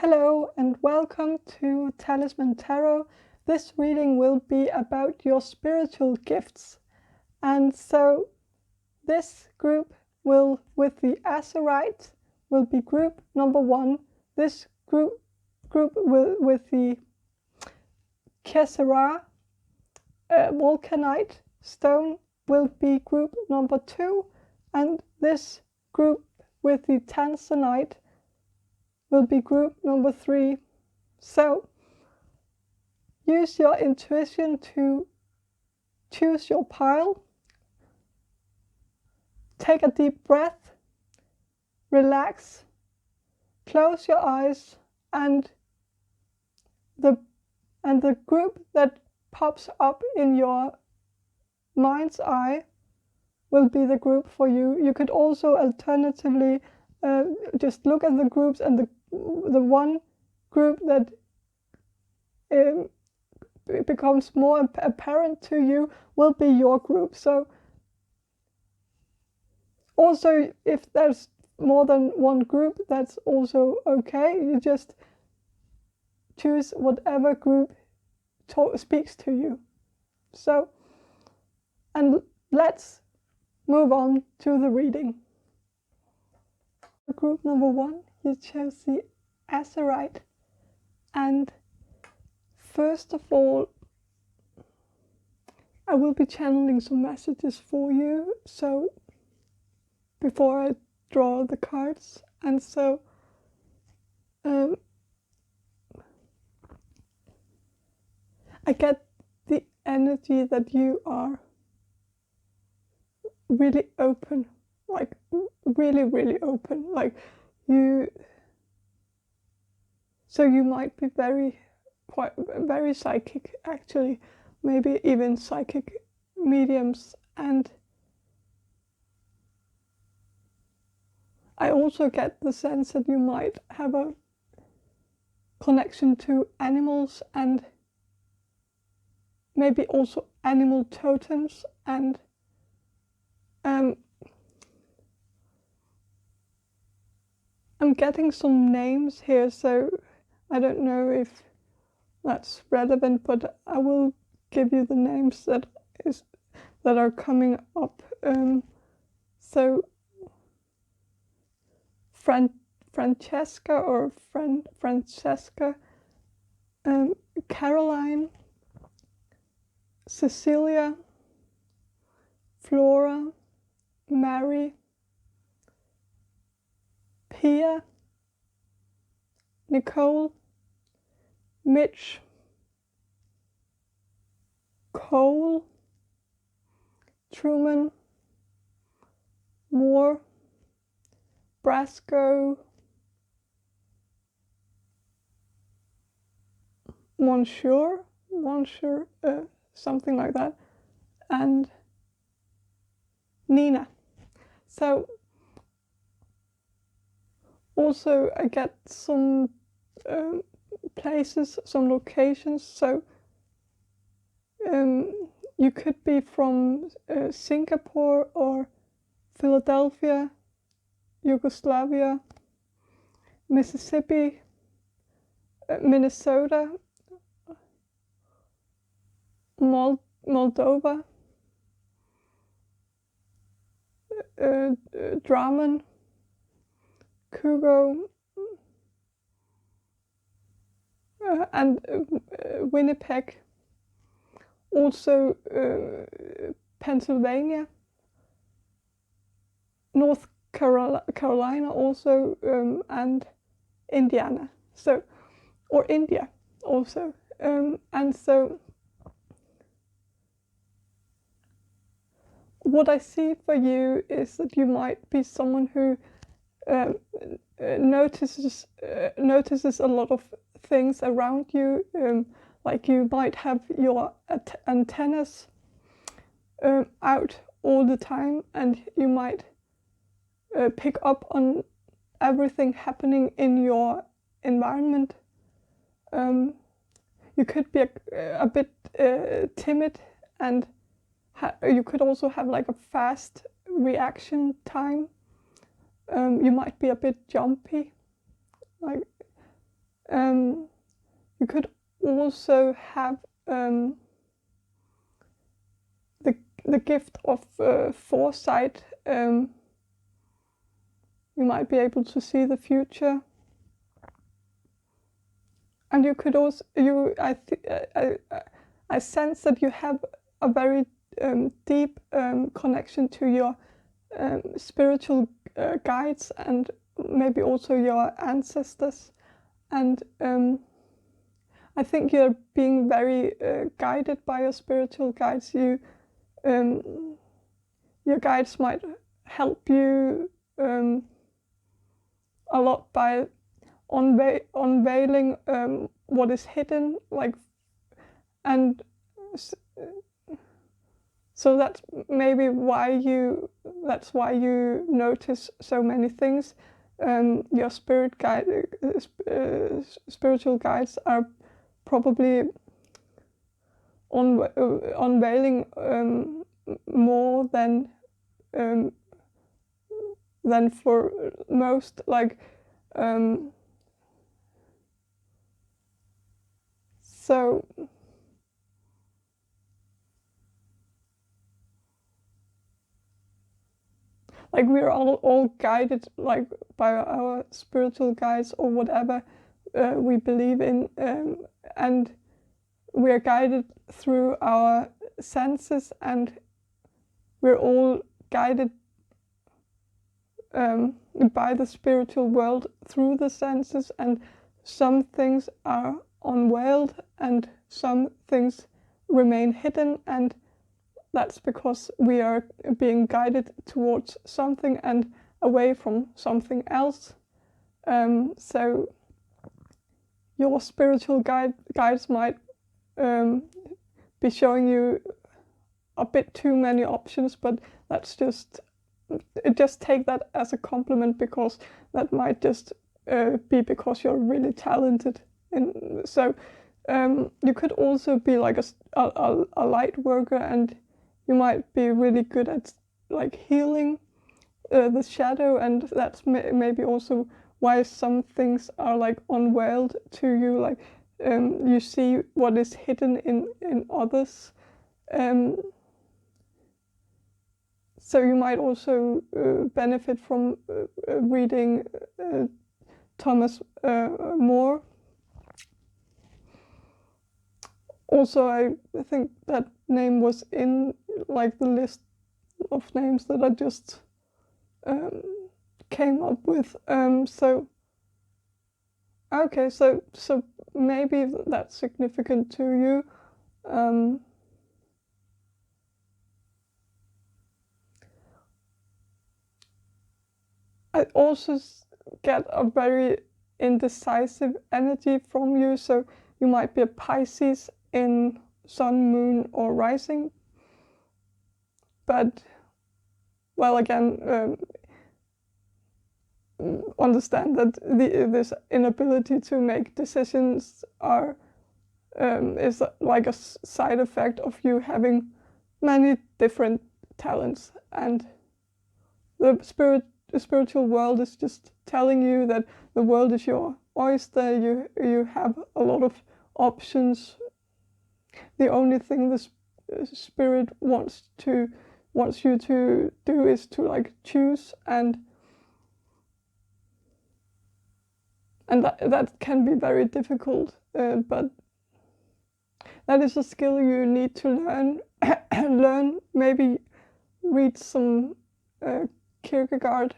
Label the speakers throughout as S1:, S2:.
S1: Hello and welcome to Talisman Tarot. This reading will be about your spiritual gifts. And so this group will, with the Azurite, will be group number 1. This group will, with the Kesera Vulcanite stone, will be group number 2. And this group with the Tanzanite will be group number 3. So use your intuition to choose your pile. Take a deep breath, relax, close your eyes, and the group that pops up in your mind's eye will be the group for you. You could also alternatively just look at the groups, and the one group that becomes more apparent to you will be your group. So also, if there's more than one group, that's also okay. You just choose whatever group speaks to you. So, and let's move on to the reading. Group number 1, you chose the Azurite. And first of all, I will be channeling some messages for you, so before I draw the cards. And so I get the energy that you are really open, like really open, like you, so you might be very psychic, actually, maybe even psychic mediums. And I also get the sense that you might have a connection to animals, and maybe also animal totems. And I'm getting some names here, so I don't know if that's relevant, but I will give you the names that are coming up. So Francesca or Francesca, Caroline, Cecilia, Flora, Mary, Pia, Nicole, Mitch, Cole, Truman, Moore, Brasco, Monsieur, something like that, and Nina. So also I get some places, some locations. So you could be from Singapore or Philadelphia, Yugoslavia, Mississippi, Minnesota, Moldova, Drammen, Kugo, and Winnipeg. Also Pennsylvania, North Carolina also, and Indiana. So, or India also. And so what I see for you is that you might be someone who notices a lot of things around you. Like you might have your antennas out all the time, and you might pick up on everything happening in your environment. You could be a bit timid, and you could also have like a fast reaction time. You might be a bit jumpy, like You could also have the gift of foresight. You might be able to see the future, and you could also I sense that you have a very deep connection to your spiritual guides and maybe also your ancestors, and I think you're being very guided by your spiritual guides. Your guides might help you a lot by unveiling what is hidden, and so that's maybe why you notice so many things. Your spiritual guides are probably unveiling more than for most, so we're all guided by our spiritual guides or whatever we believe in, and we're guided through our senses, and we're all guided by the spiritual world through the senses, and some things are unveiled and some things remain hidden, and that's because we are being guided towards something and away from something else. So your spiritual guides might be showing you a bit too many options, but just take that as a compliment, because that might just be because you're really talented. So you could also be like a light worker, and you might be really good at healing the shadow, and that's maybe also why some things are unveiled to you, you see what is hidden in others. So you might also benefit from reading Thomas More. Also, I think that name was in the list of names that I just came up with. So maybe that's significant to you. I also get a very indecisive energy from you, so you might be a Pisces in sun, moon, or rising. But, well, again, understand that this inability to make decisions is like a side effect of you having many different talents, and the spiritual world is just telling you that the world is your oyster. You have a lot of options. The only thing the spirit wants you to do is to choose, and that can be very difficult, but that is a skill you need to learn. Maybe read some Kierkegaard,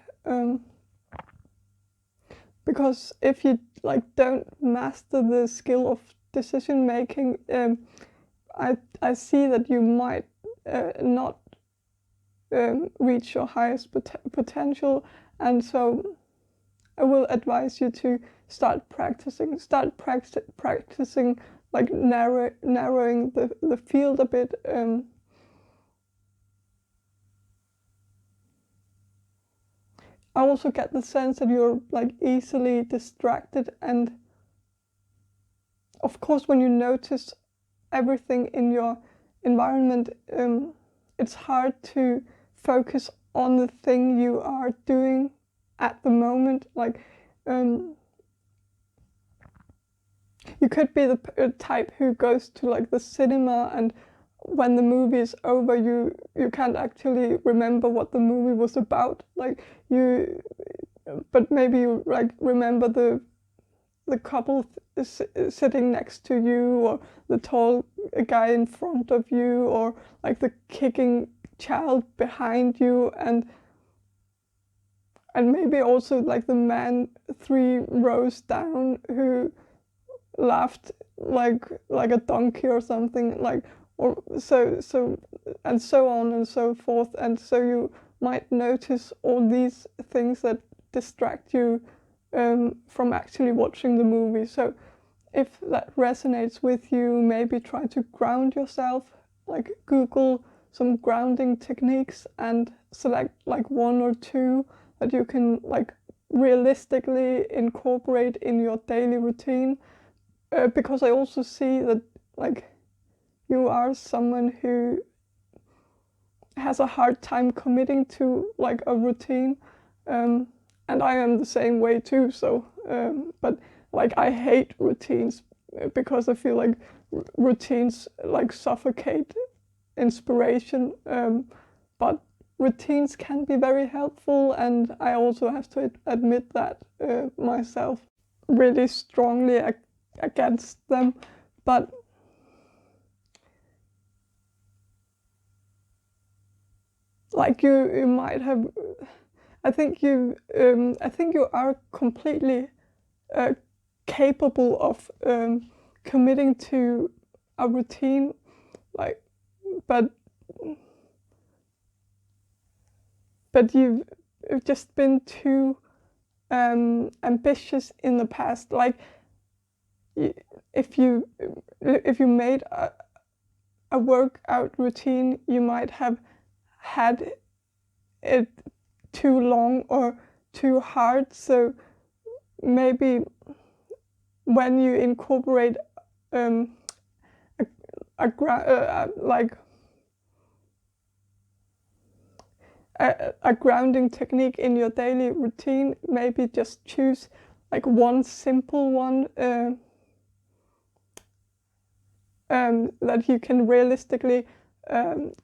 S1: because if you don't master the skill of decision making, I see that you might not reach your highest potential, and so I will advise you to start practicing narrowing the field a bit. I also get the sense that you're easily distracted, and of course when you notice everything in your environment, it's hard to focus on the thing you are doing you could be the type who goes to like the cinema, and when the movie is over, you can't actually remember what the movie was about. Like but maybe you like remember the couple sitting next to you, or the tall guy in front of you, or like the kicking child behind you, and maybe also like the man 3 rows down who laughed like a donkey or something, like, or so and so on and so forth. And so you might notice all these things that distract you from actually watching the movie. So if that resonates with you, maybe try to ground yourself, like Google some grounding techniques and select like 1 or 2 that you can like realistically incorporate in your daily routine. Because I also see that like you are someone who has a hard time committing to like a routine, and I am the same way too. So but like I hate routines because I feel like routines like suffocate inspiration, but routines can be very helpful, and I also have to admit that myself really strongly against them. But like you might have, I think you are completely capable of committing to a routine, like, but you've just been too ambitious in the past. Like if you made a workout routine, you might have had it too long or too hard. So maybe when you incorporate a grounding technique in your daily routine, maybe just choose like one simple one that you can realistically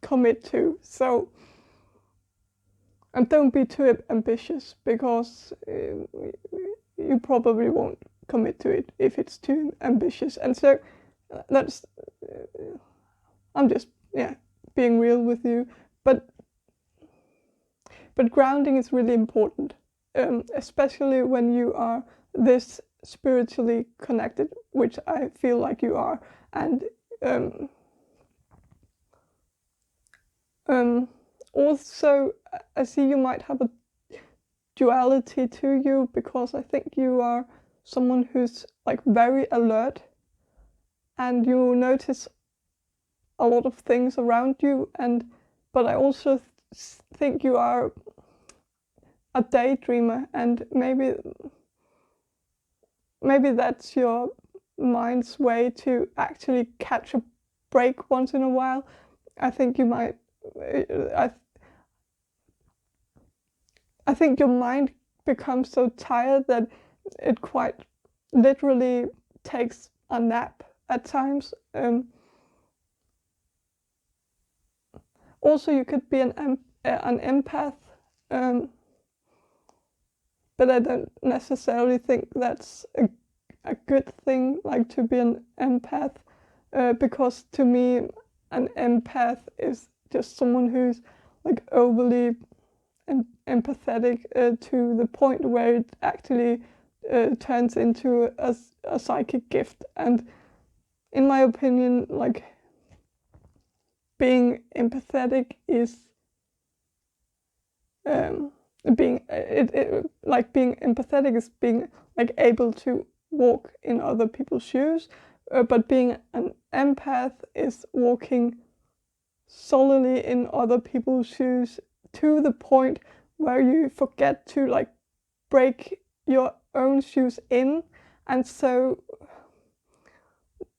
S1: commit to. So, and don't be too ambitious, because you probably won't commit to it if it's too ambitious. And so that's I'm just being real with you, but grounding is really important, especially when you are this spiritually connected, which I feel like you are. And also I see you might have a duality to you, because I think you are someone who's like very alert, and you notice a lot of things around you, but I also think you are a daydreamer, and maybe that's your mind's way to actually catch a break once in a while. I think you might I think your mind becomes so tired that it quite literally takes a nap at times. Also, you could be an empath, but I don't necessarily think that's a good thing, like to be an empath, because to me, an empath is just someone who's like overly empathetic to the point where it actually turns into a psychic gift. And in my opinion, like being empathetic is being empathetic is being like able to walk in other people's shoes, but being an empath is walking solely in other people's shoes, to the point where you forget to like break your own shoes in. And so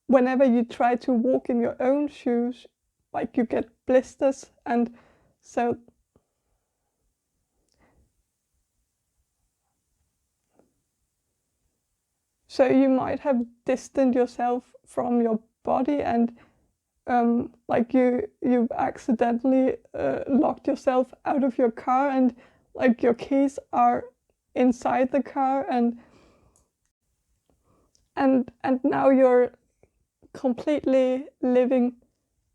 S1: whenever you try to walk in your own shoes, like you get blisters. And so So you might have distanced yourself from your body, and like you accidentally locked yourself out of your car, and like your keys are inside the car, and now you're completely living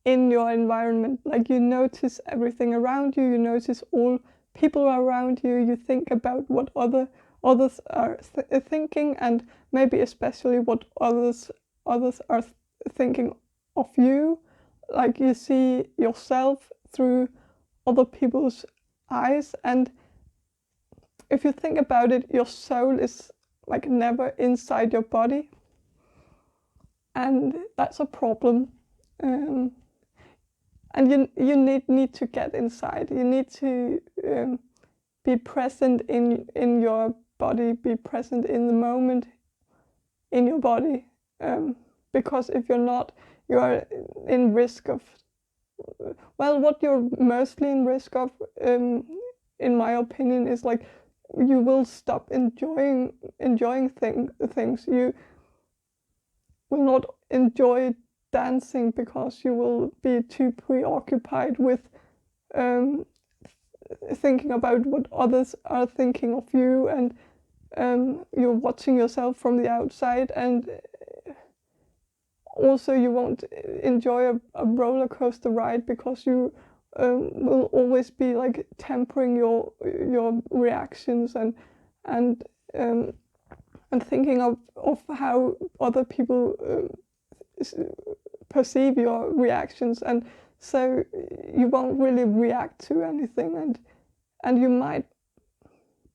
S1: in your environment. Like you notice everything around you, you notice all people around you, you think about what others are thinking, and maybe especially what others are thinking of you. Like you see yourself through other people's eyes, and if you think about it, your soul is like never inside your body, and that's a problem. And you need to get inside. You need to be present in your body, be present in the moment in your body, because if you're not, you are in risk of, well, what you're mostly in risk of, in my opinion, is like you will stop enjoying things. You will not enjoy dancing because you will be too preoccupied with thinking about what others are thinking of you, and you're watching yourself from the outside, and also you won't enjoy a roller coaster ride because you will always be like tempering your reactions and thinking of how other people perceive your reactions, and so you won't really react to anything, and you might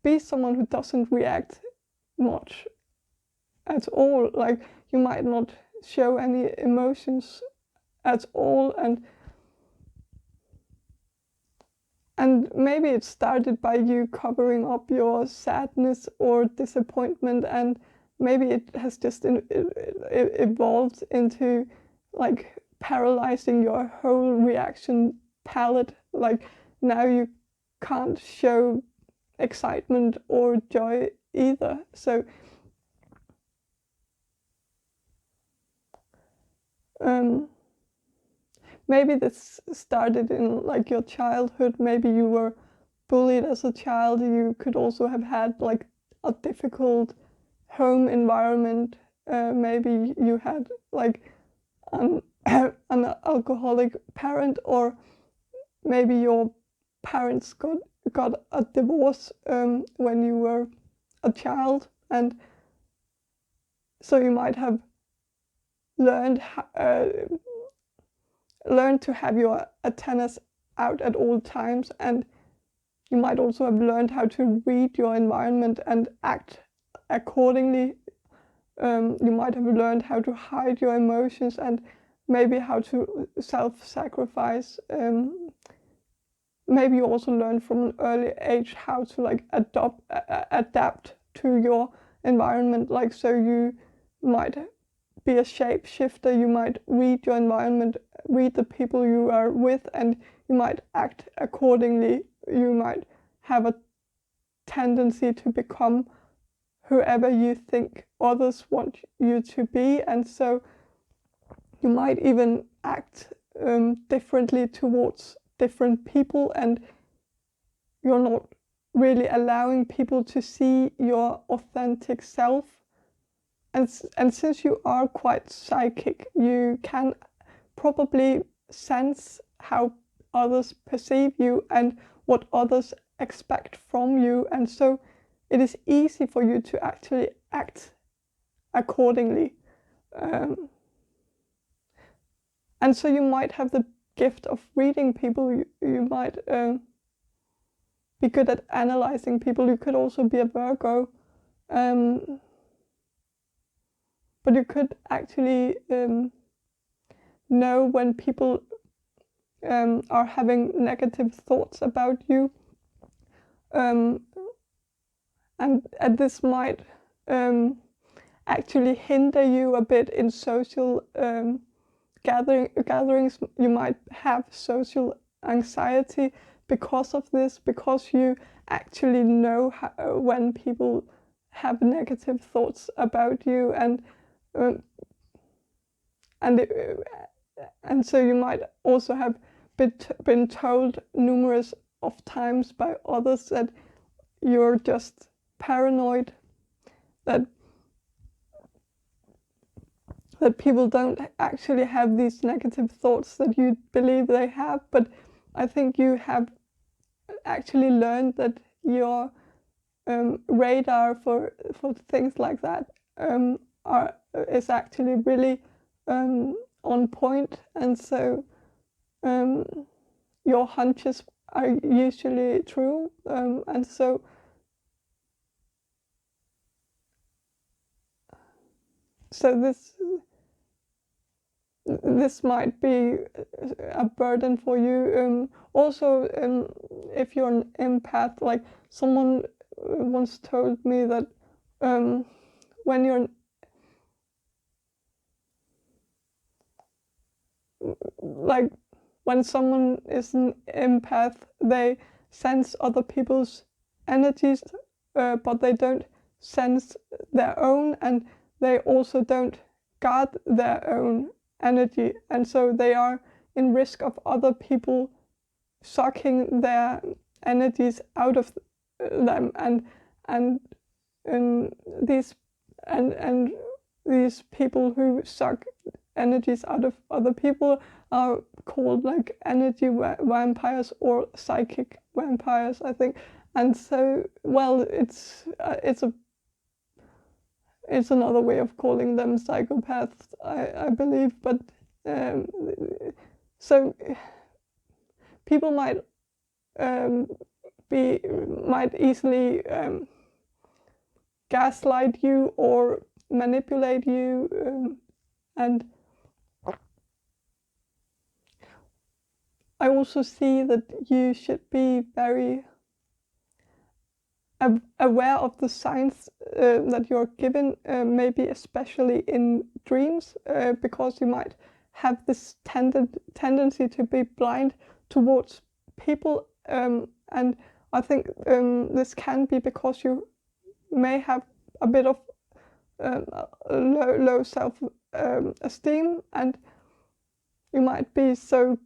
S1: be someone who doesn't react much at all. Like you might not show any emotions at all, and maybe it started by you covering up your sadness or disappointment, and maybe it has just evolved into like paralyzing your whole reaction palette. Like now you can't show excitement or joy either. So maybe this started in like your childhood. Maybe you were bullied as a child. You could also have had like a difficult home environment. Maybe you had like an alcoholic parent, or maybe your parents got a divorce when you were a child, and so you might have learned to have your antennas out at all times, and you might also have learned how to read your environment and act accordingly. You might have learned how to hide your emotions, and maybe how to self-sacrifice. Maybe you also learned from an early age how to like adapt to your environment. Like so you might be a shapeshifter, you might read your environment, read the people you are with, and you might act accordingly. You might have a tendency to become whoever you think others want you to be, and so you might even act differently towards different people, and you're not really allowing people to see your authentic self. And since you are quite psychic, you can probably sense how others perceive you and what others expect from you, and so it is easy for you to actually act accordingly. And so you might have the gift of reading people. You might be good at analyzing people. You could also be a Virgo. But you could actually know when people are having negative thoughts about you. And this might actually hinder you a bit in social gatherings. You might have social anxiety because of this, because you actually know when people have negative thoughts about you, and so you might also have been told numerous of times by others that you're just paranoid, that people don't actually have these negative thoughts that you believe they have. But I think you have actually learned that your radar for things like that is actually really on point, and so your hunches are usually true, and so this might be a burden for you. Also, if you're an empath, like someone once told me that when you're like when someone is an empath, they sense other people's energies, but they don't sense their own, and they also don't guard their own energy, and so they are in risk of other people sucking their energies out of them, and these people who suck energies out of other people are called like energy vampires or psychic vampires, I think. And so, well, it's another way of calling them psychopaths, I believe. But so people might easily gaslight you or manipulate you, and I also see that you should be very aware of the signs that you're given, maybe especially in dreams, because you might have this tendency to be blind towards people, and I think this can be because you may have a bit of low self-esteem, and you might be so,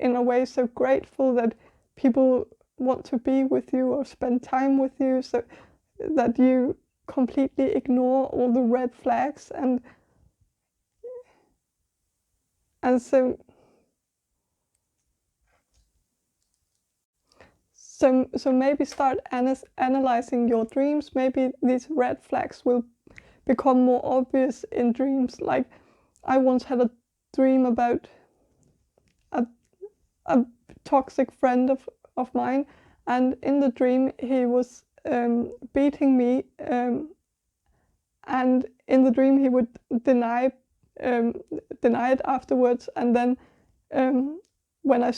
S1: in a way, so grateful that people want to be with you or spend time with you, so that you completely ignore all the red flags, and so maybe start analyzing your dreams. Maybe these red flags will become more obvious in dreams. Like, I once had a dream about a toxic friend of mine, and in the dream he was beating me, and in the dream he would deny it afterwards, and then when I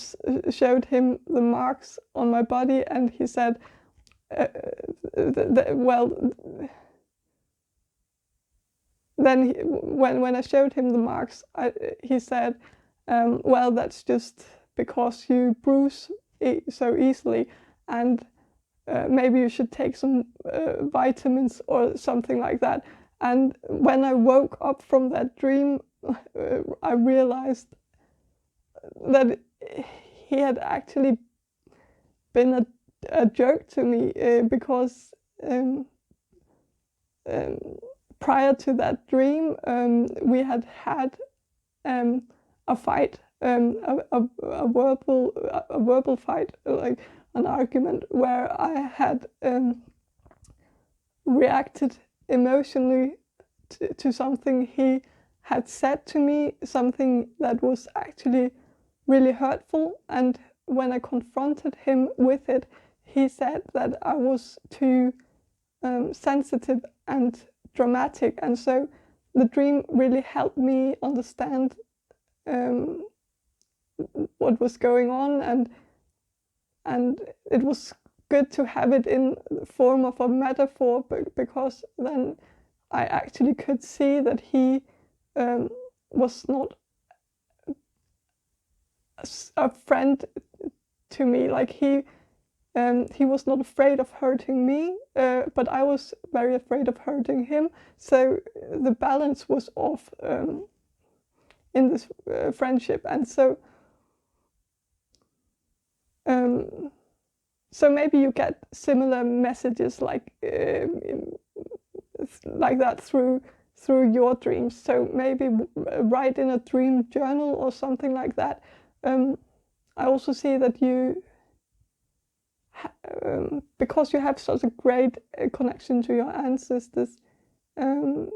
S1: showed him the marks on my body, and he said, then when I showed him the marks, he said, well, that's just because you bruise so easily, and maybe you should take some vitamins or something like that. And when I woke up from that dream, I realized that he had actually been a jerk to me, because prior to that dream, we had a fight, a verbal fight, like an argument, where I had reacted emotionally to something he had said to me, something that was actually really hurtful. And when I confronted him with it, he said that I was too sensitive and dramatic, and so the dream really helped me understand what was going on, and it was good to have it in the form of a metaphor, because then I actually could see that he was not a friend to me. Like, he he was not afraid of hurting me, but I was very afraid of hurting him. So the balance was off in this friendship, and so maybe you get similar messages like that through your dreams. So maybe write in a dream journal or something like that. I also see that you, because you have such a great connection to your ancestors, you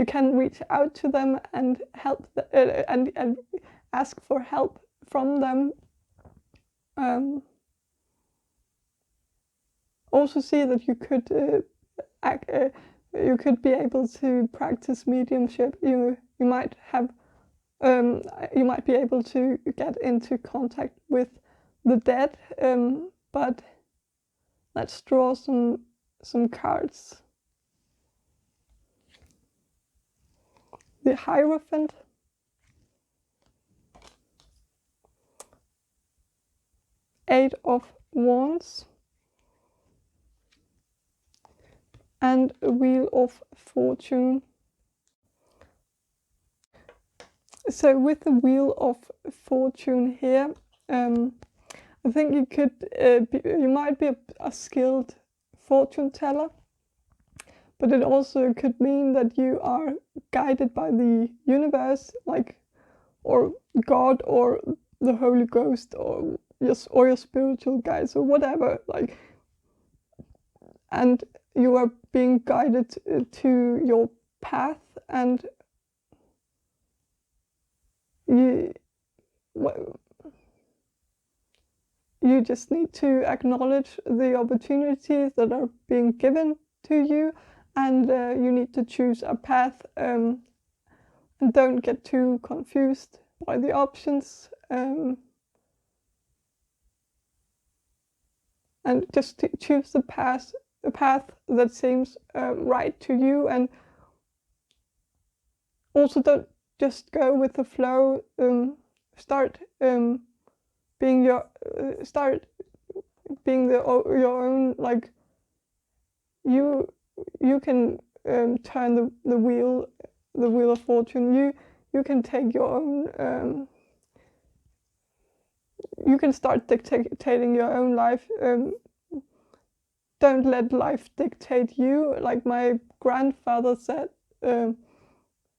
S1: can reach out to them and help and ask for help from them. Also see that you could be able to practice mediumship. You might have you might be able to get into contact with the dead. But let's draw some cards. The Hierophant, Eight of Wands, and a Wheel of Fortune. So with the Wheel of Fortune here, I think you could you might be a skilled fortune teller, but it also could mean that you are guided by the universe, like, or God, or the Holy Ghost, or your spiritual guides, or whatever, like, and you are being guided to your path, and you just need to acknowledge the opportunities that are being given to you, and you need to choose a path, and don't get too confused by the options, and just choose the path that seems right to you, and also don't just go with the flow. Start being your own, like, you can turn the wheel of fortune. You can take your own, you can start dictating your own life. Don't let life dictate you. Like my grandfather said,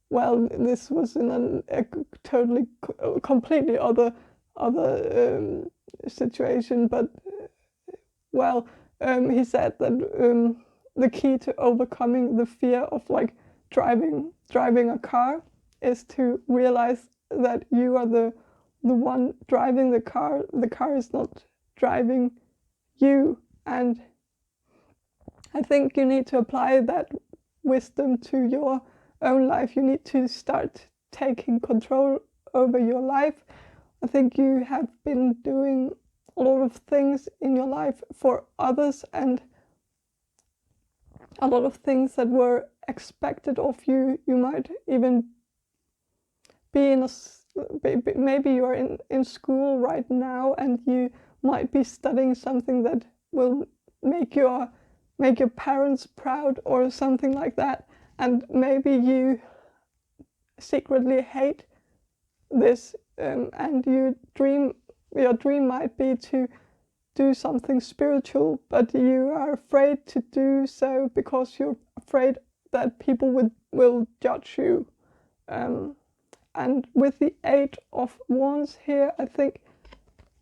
S1: well, this was in a totally, completely other situation, but well, he said that the key to overcoming the fear of, like, driving a car is to realize that you are the one driving the car. The car is not driving you, and I think you need to apply that wisdom to your own life. You need to start taking control over your life. I think you have been doing a lot of things in your life for others, and a lot of things that were expected of you. You might even be maybe you're in school right now, and you might be studying something that will make your parents proud, or something like that, and maybe you secretly hate this, and your dream might be to do something spiritual, but you are afraid to do so because you're afraid that people will judge you. And with the Eight of Wands here, I think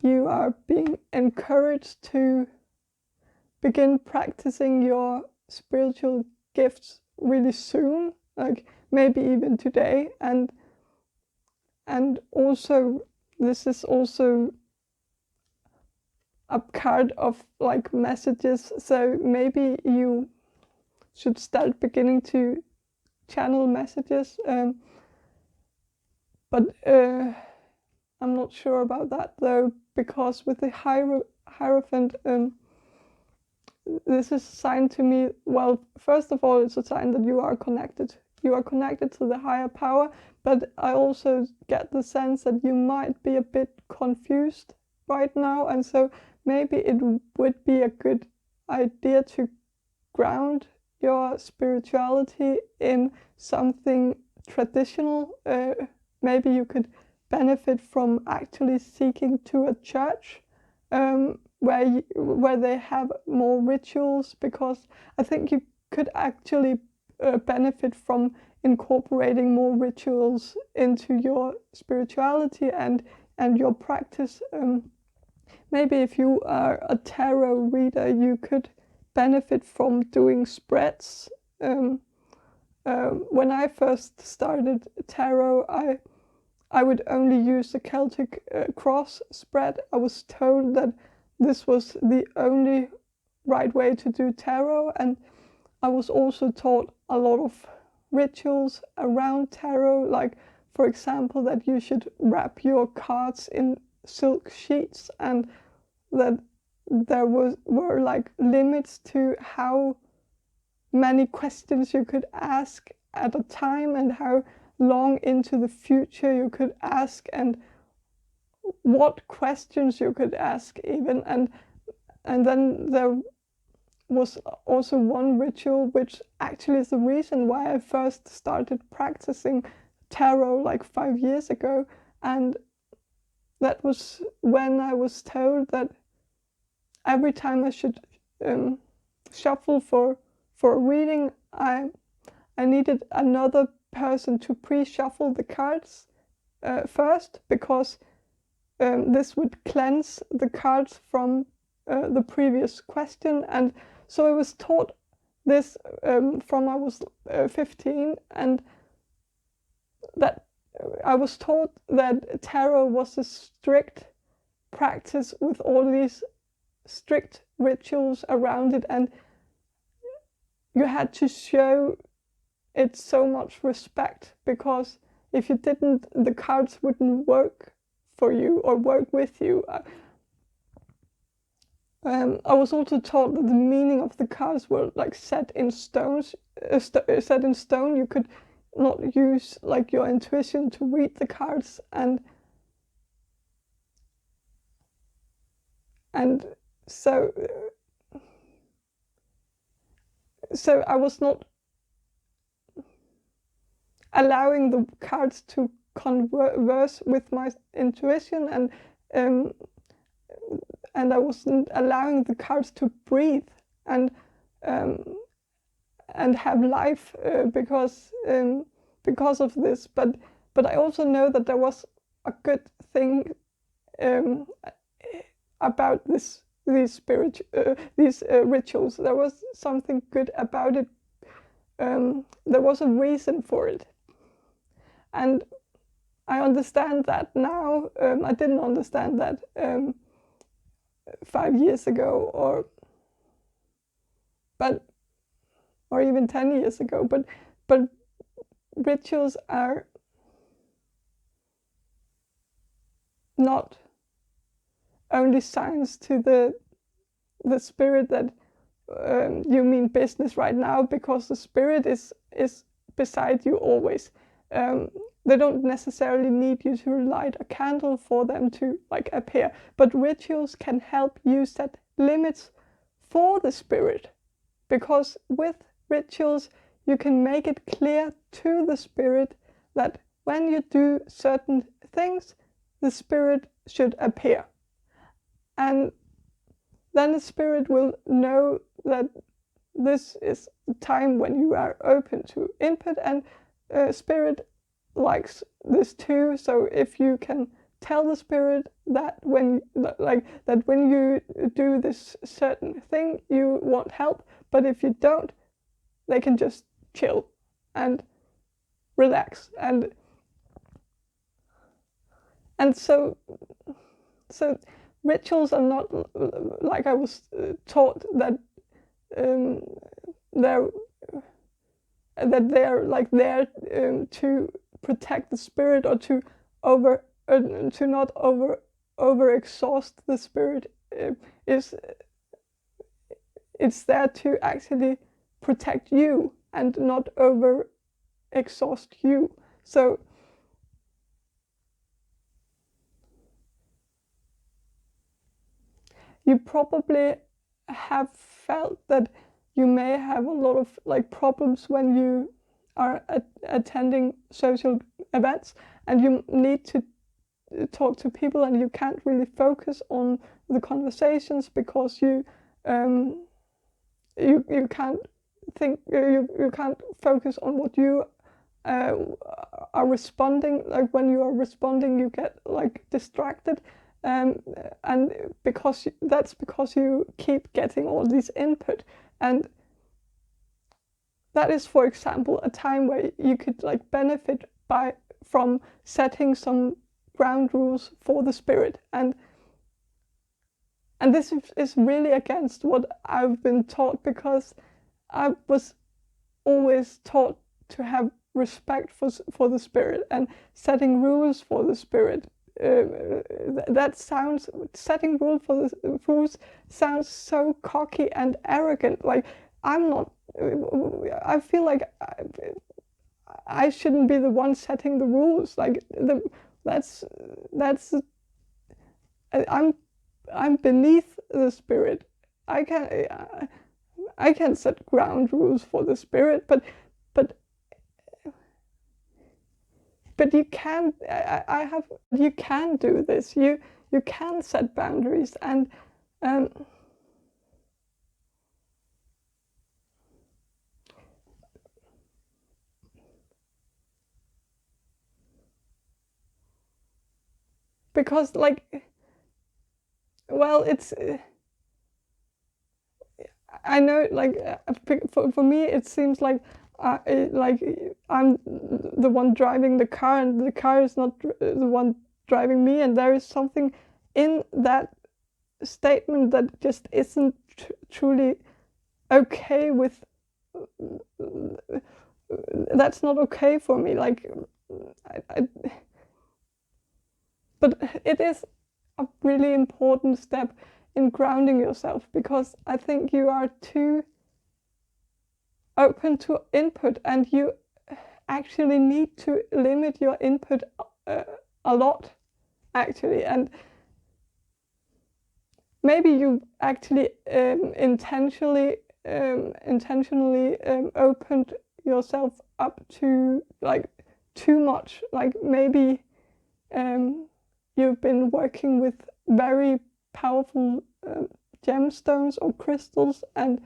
S1: you are being encouraged to begin practicing your spiritual gifts really soon, like maybe even today, and also this is also a card of, like, messages, so maybe you should start beginning to channel messages, but I'm not sure about that though, because with the Hierophant, this is a sign to me, well, first of all, it's a sign that you are connected you are connected to the higher power, but I also get the sense that you might be a bit confused right now, and so maybe it would be a good idea to ground your spirituality in something traditional. Maybe you could benefit from actually seeking to a church where they have more rituals, because I think you could actually benefit from incorporating more rituals into your spirituality and your practice. Maybe if you are a tarot reader, you could benefit from doing spreads. When I first started tarot, I would only use the Celtic cross spread. I was told that this was the only right way to do tarot, and I was also taught a lot of rituals around tarot, like, for example, that you should wrap your cards in silk sheets, and that there were like limits to how many questions you could ask at a time, and how long into the future you could ask, and what questions you could ask even. And then there was also one ritual which actually is the reason why I first started practicing tarot like 5 years ago, and that was when I was told that every time I should shuffle for a reading, I needed another person to pre-shuffle the cards first, because this would cleanse the cards from the previous question. And so I was taught this from I was 15, and that I was taught that tarot was a strict practice with all these strict rituals around it, and you had to show it so much respect, because if you didn't, the cards wouldn't work for you or work with you. I was also taught that the meaning of the cards were like set in stones. Set in stone. You could not use like your intuition to read the cards, and so I was not allowing the cards to converse with my intuition, and I wasn't allowing the cards to breathe and have life because of this. But I also know that there was a good thing about these rituals. There was something good about it. There was a reason for it, and I understand that now. I didn't understand that 5 years ago, or even 10 years ago. But rituals are not only signs to the spirit that you mean business right now, because the spirit is beside you always. They don't necessarily need you to light a candle for them to like appear, but rituals can help you set limits for the spirit, because with rituals you can make it clear to the spirit that when you do certain things, the spirit should appear. And then the spirit will know that this is the time when you are open to input, and spirit likes this too. So if you can tell the spirit that when you do this certain thing, you want help, but if you don't, they can just chill and relax. And so rituals are not, like I was taught, that they're like there to protect the spirit, or to not over exhaust the spirit. It's there to actually protect you and not over exhaust you. So you probably have felt that you may have a lot of like problems when you are attending social events and you need to talk to people and you can't really focus on the conversations because you can't think, you can't focus on what you are responding. Like when you are responding you get like distracted, and because you keep getting all these input, and that is, for example, a time where you could like benefit from setting some ground rules for the spirit, and this is really against what I've been taught, because I was always taught to have respect for the spirit and setting rules for the spirit. Setting rules sounds so cocky and arrogant. Like I'm not. I feel like I shouldn't be the one setting the rules. Like I'm beneath the spirit. I can set ground rules for the spirit, but you can. You can do this. You can set boundaries, and because like, well, it's. I know, like, for me, it seems like I'm the one driving the car, and the car is not the one driving me, and there is something in that statement that just isn't truly okay with. That's not okay for me. Like, but it is a really important step in grounding yourself, because I think you are too open to input, and you actually need to limit your input a lot, actually. And maybe you actually intentionally opened yourself up to like too much. Like maybe you've been working with very powerful gemstones or crystals, and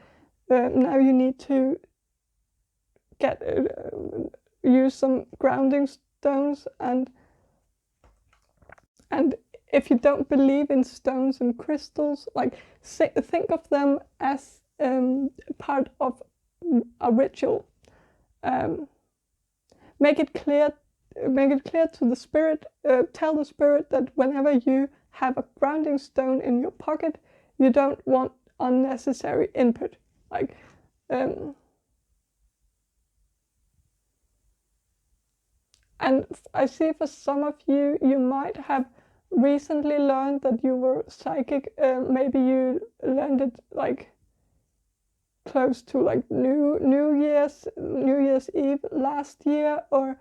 S1: now you need to use some grounding stones, and if you don't believe in stones and crystals, like think of them as part of a ritual. Make it clear to the spirit. Tell the spirit that whenever you have a grounding stone in your pocket, you don't want unnecessary input. Like, and I see for some of you, you might have recently learned that you were psychic. Maybe you learned it like close to like New Year's Eve last year, or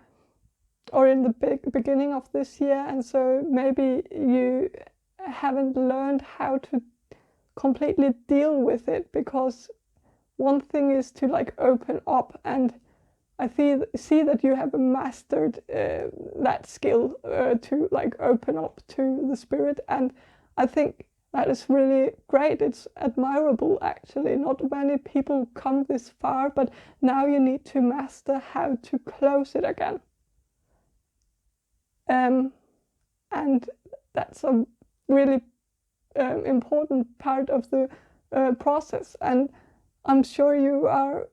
S1: in the beginning of this year, and so maybe you haven't learned how to completely deal with it, because one thing is to like open up, and I see that you have mastered that skill to like open up to the spirit, and I think that is really great. It's admirable, actually. Not many people come this far, but now you need to master how to close it again. And that's a really important part of the process. And I'm sure you are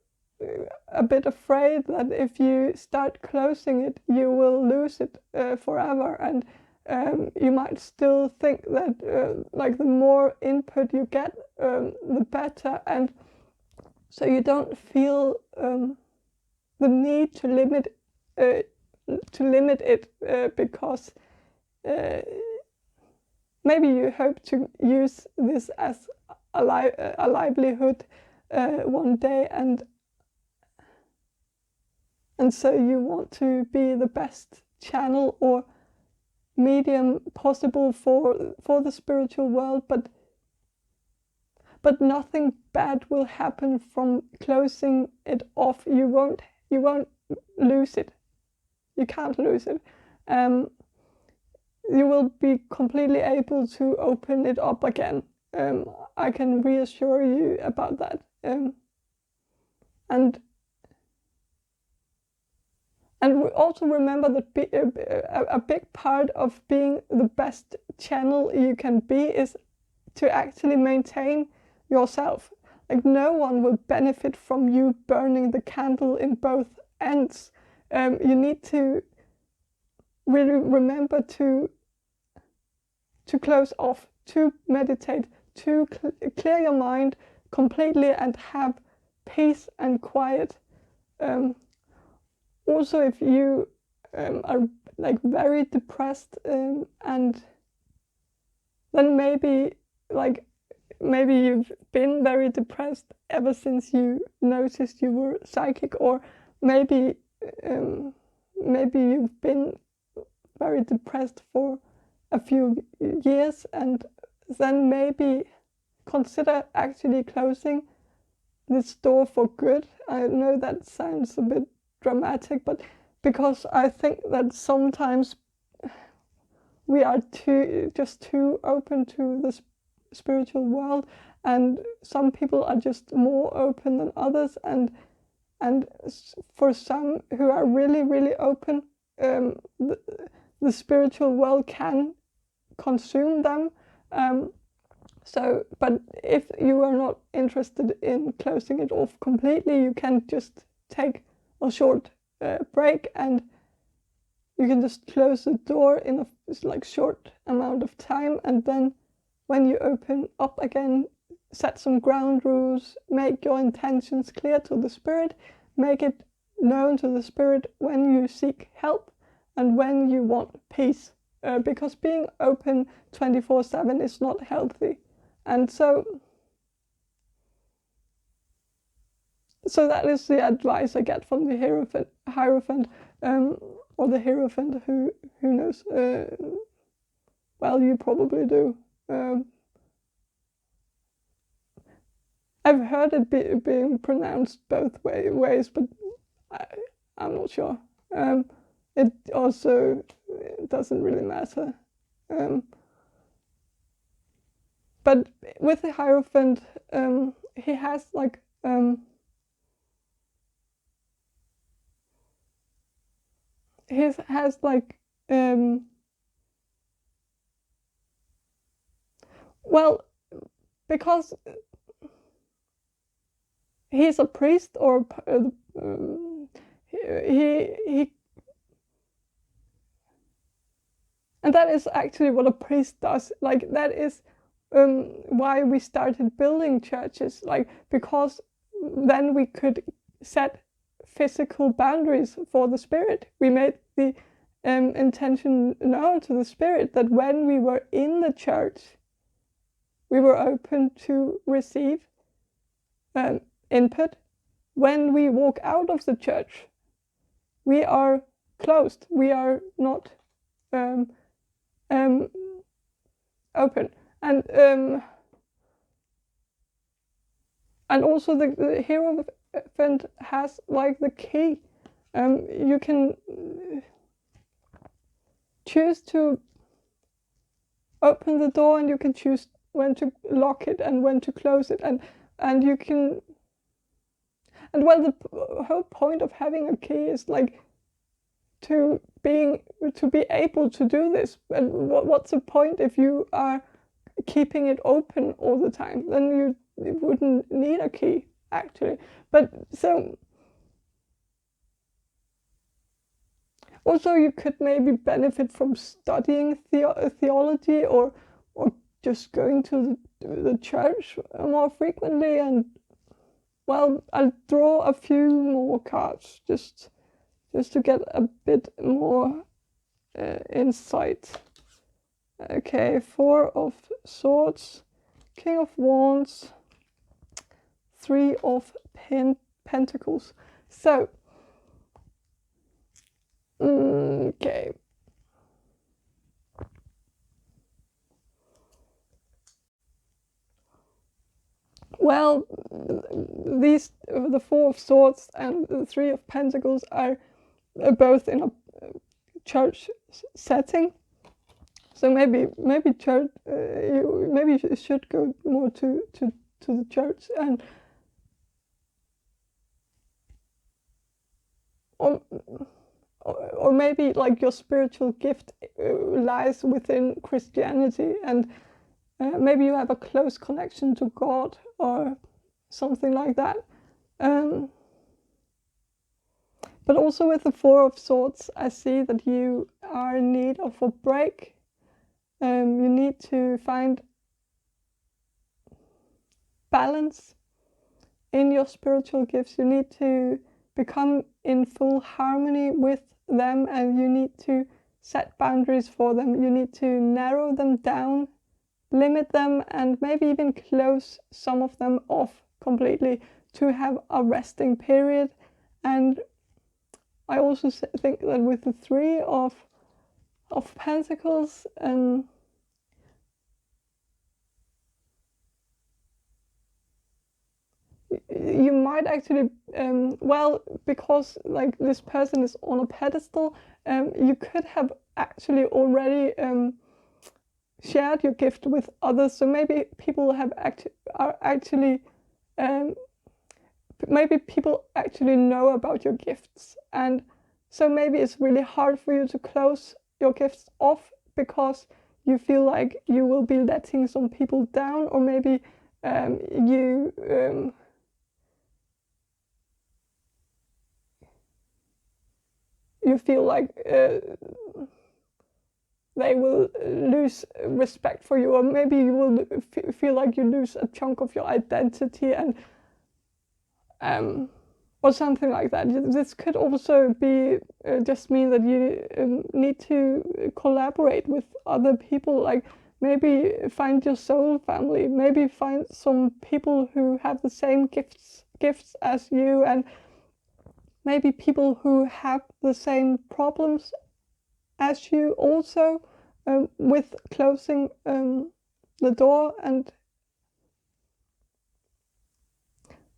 S1: a bit afraid that if you start closing it, you will lose it forever. And you might still think that like the more input you get, the better. And so you don't feel the need to limit it, because maybe you hope to use this as a livelihood one day, and and so you want to be the best channel or medium possible for the spiritual world, but nothing bad will happen from closing it off. You won't lose it. You can't lose it. You will be completely able to open it up again. I can reassure you about that. And also remember that a big part of being the best channel you can be is to actually maintain yourself. Like, no one will benefit from you burning the candle in both ends. You need to really remember to close off, to meditate, to clear your mind completely and have peace and quiet. Also, if you are like very depressed, and then maybe you've been very depressed ever since you noticed you were psychic, or maybe you've been very depressed for a few years, and then maybe consider actually closing this door for good. I know that sounds a bit dramatic, but because I think that sometimes we are too open to the spiritual world, and some people are just more open than others, and for some who are really, really open, the spiritual world can consume them. But if you are not interested in closing it off completely, you can just take a short break, and you can just close the door in a short amount of time, and then when you open up again, set some ground rules, make your intentions clear to the spirit, make it known to the spirit when you seek help and when you want peace, because being open 24/7 is not healthy. And so that is the advice I get from the Hierophant, or the Hierophant, who knows? Well, you probably do. I've heard it being pronounced both ways, but I'm not sure. It also doesn't really matter. But with the Hierophant, he has well, because he's a priest, or he and that is actually what a priest does. Like, that is why we started building churches, because then we could set physical boundaries for the spirit. We made the intention known to the spirit that when we were in the church, we were open to receive input. When we walk out of the church, we are closed. We are not open. And also the Hierophant has the key. You can choose to open the door, and you can choose when to lock it and when to close it, and you can. And well, the whole point of having a key is to be able to do this. And what's the point if you are keeping it open all the time? Then you wouldn't need a key, actually. But so also you could maybe benefit from studying theology, or just going to the church more frequently. And well, I'll draw a few more cards just to get a bit more insight. Okay, 4 of Swords, King of Wands, 3 of Pentacles. So Okay. Well, the Four of Swords and the Three of Pentacles are both in a church setting. So maybe church. Maybe you should go more to the church, and or maybe like your spiritual gift lies within Christianity, and maybe you have a close connection to God or something like that. But also with the Four of Swords, I see that you are in need of a break. You need to find balance in your spiritual gifts. You need to become in full harmony with them, and you need to set boundaries for them. You need to narrow them down, limit them, and maybe even close some of them off completely to have a resting period. And I also think that with the Three of Pentacles, you might actually, well, because like this person is on a pedestal, you could have actually already shared your gift with others. So maybe people maybe people actually know about your gifts, and so maybe it's really hard for you to close your gifts off because you feel like you will be letting some people down, or maybe you feel like they will lose respect for you, or maybe you will feel like you lose a chunk of your identity, and or something like that. This could also be just mean that you need to collaborate with other people, like maybe find your soul family, maybe find some people who have the same gifts as you, and maybe people who have the same problems as you also, with closing the door. And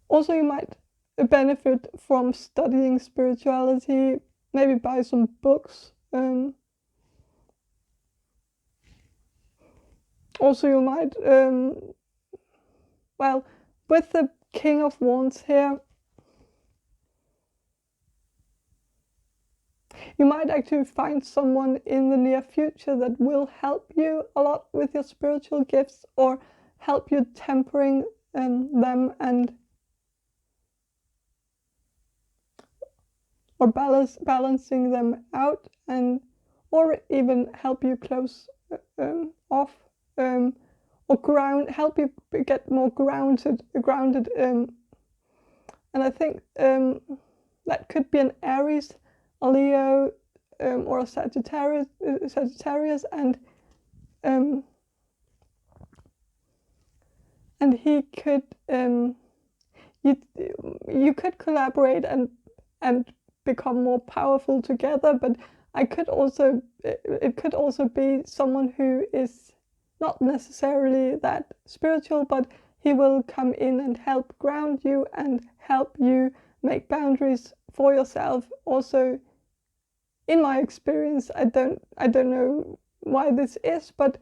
S1: also you might benefit from studying spirituality, maybe buy some books. Also you might, well, with the King of Wands here, you might actually find someone in the near future that will help you a lot with your spiritual gifts, or help you tempering them, and or balancing them out, and or even help you close off, or help you get more grounded. And I think that could be an Aries, a Leo, or a Sagittarius, and he could you could collaborate and become more powerful together. But it could also be someone who is not necessarily that spiritual, but he will come in and help ground you and help you make boundaries for yourself. Also, in my experience, I don't know why this is, but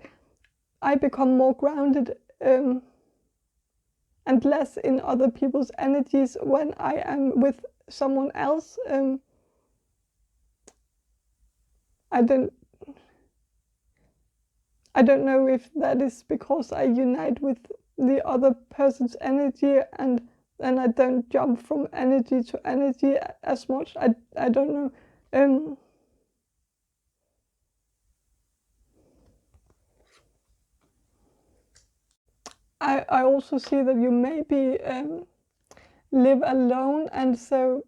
S1: I become more grounded and less in other people's energies when I am with someone else. I don't know if that is because I unite with the other person's energy, and then I don't jump from energy to energy as much. I don't know. I also see that you maybe live alone, and so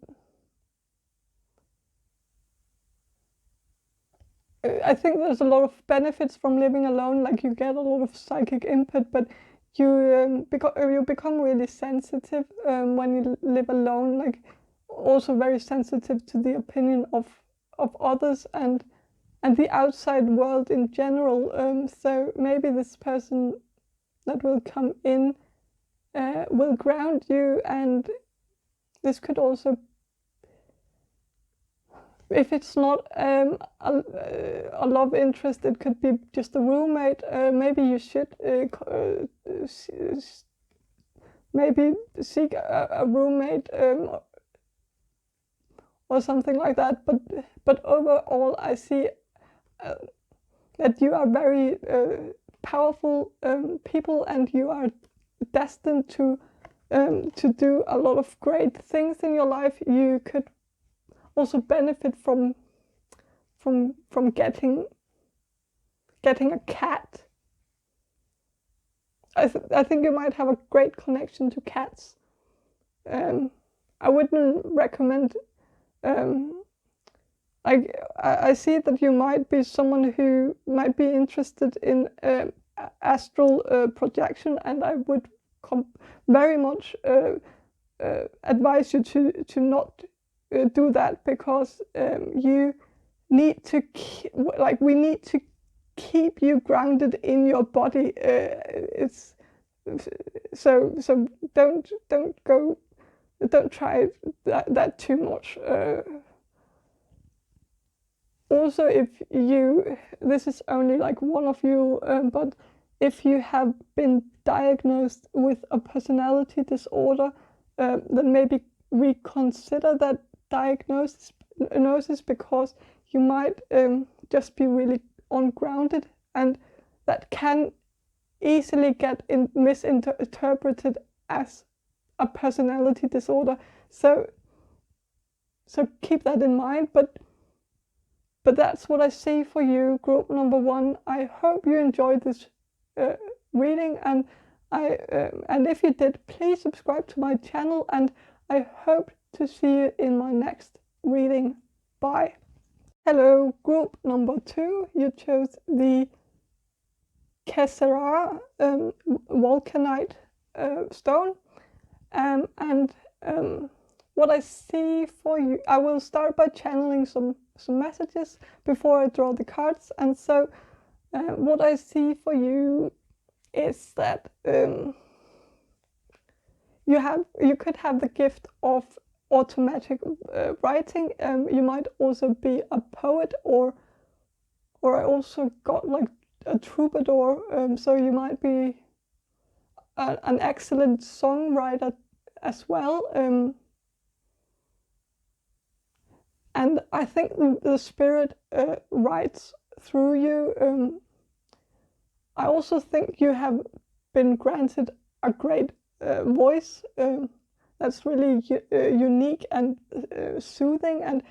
S1: I think there's a lot of benefits from living alone. Like you get a lot of psychic input, but you become really sensitive when you live alone. Like also very sensitive to the opinion of of others and the outside world in general. So maybe this person that will come in will ground you, and this could also, if it's not a love interest, it could be just a roommate. Maybe you should maybe seek a roommate or something like that. But overall, I see that you are very powerful people, and you are destined to do a lot of great things in your life. You could also benefit from getting a cat. I think you might have a great connection to cats. I wouldn't recommend. I see that you might be someone who might be interested in astral projection, and I would very much advise you to not do that, because you need to we need to keep you grounded in your body. It's so don't try that too much. Also, if this is only like one of you, but if you have been diagnosed with a personality disorder, then maybe reconsider that diagnosis, because you might just be really ungrounded, and that can easily get misinterpreted as a personality disorder. So keep that in mind. But that's what I see for you, group number 1. I hope you enjoyed this reading, and and if you did, please subscribe to my channel, and I hope to see you in my next reading. Bye. Hello, group number 2. You chose the Kesera vulcanite stone, and what I see for you, I will start by channeling some messages before I draw the cards. And so what I see for you is that you could have the gift of automatic writing. You might also be a poet, or I also got like a troubadour. So you might be an excellent songwriter as well. And I think the spirit writes through you. I also think you have been granted a great voice that's really unique and soothing. And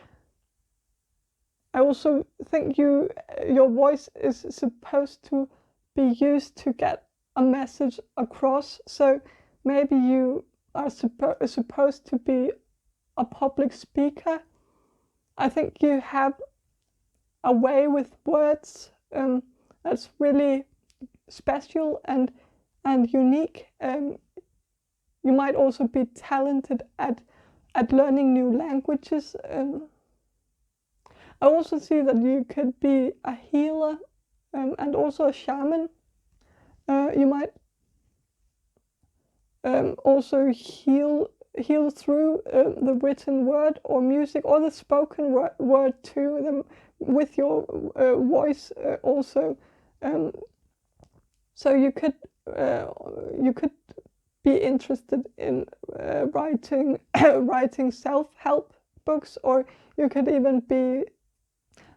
S1: I also think your voice is supposed to be used to get a message across. So maybe you are supposed to be a public speaker. I think you have a way with words that's really special and unique. You might also be talented at learning new languages. I also see that you could be a healer and also a shaman. You might also heal through the written word or music, or the spoken word too, with your voice also. So you could be interested in writing self-help books, or you could even be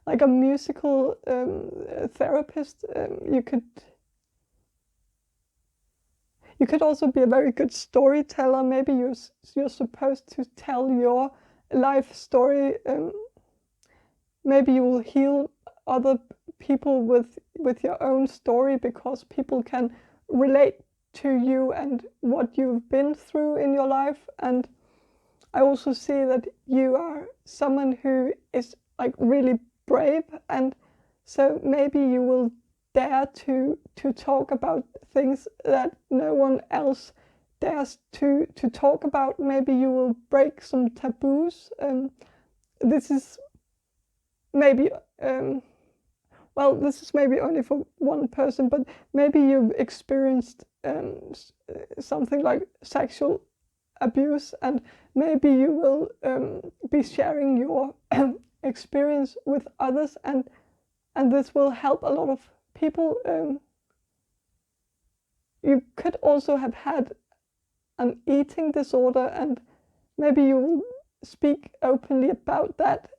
S1: like a musical therapist. You could also be a very good storyteller. Maybe you're supposed to tell your life story. Maybe you will heal other people with your own story, because people can relate to you and what you've been through in your life. And I also see that you are someone who is like really brave, and so maybe you will dare to talk about things that no one else dares to talk about. Maybe you will break some taboos. This is maybe, well, this is maybe only for one person, but maybe you've experienced something like sexual abuse, and maybe you will be sharing your experience with others, and this will help a lot of people. You could also have had an eating disorder, and maybe you will speak openly about that.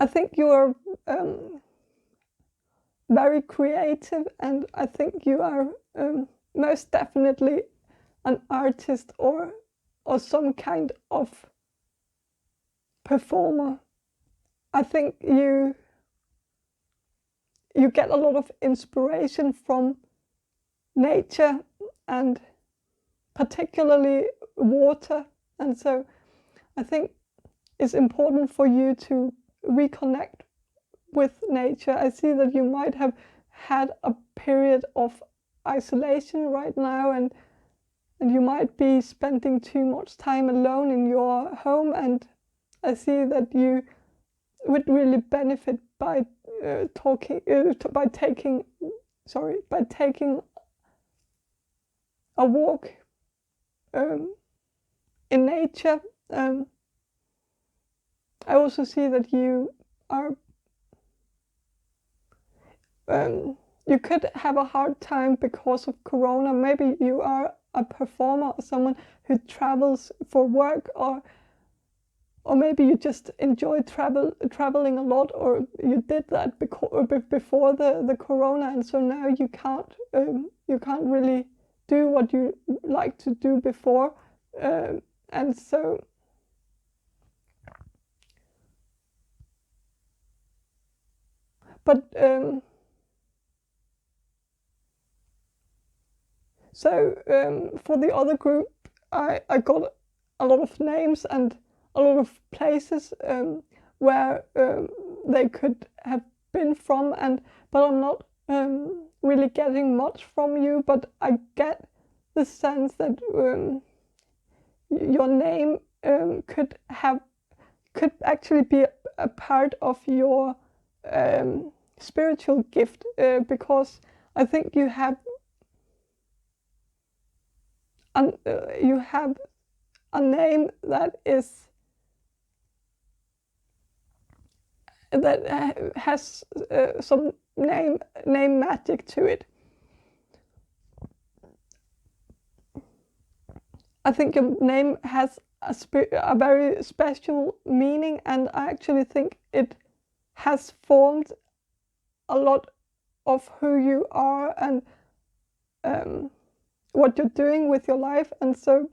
S1: I think you are very creative, and I think you are most definitely an artist or some kind of performer. I think you get a lot of inspiration from nature, and particularly water, and so I think it's important for you to reconnect with nature. I see that you might have had a period of isolation right now, and you might be spending too much time alone in your home, and I see that you would really benefit by taking a walk in nature. I also see that you are you could have a hard time because of Corona. Maybe you are a performer or someone who travels for work, or maybe you just enjoy traveling a lot, or you did that before the Corona, and so now you can't really do what you like to do before, and so but for the other group, I got a lot of names and a lot of places where they could have been from, but I'm not really getting much from you, but I get the sense that your name could actually be a part of your spiritual gift, because I think you have a name that has some name magic to it. I think your name has a very special meaning, and I actually think it has formed a lot of who you are and what you're doing with your life. And so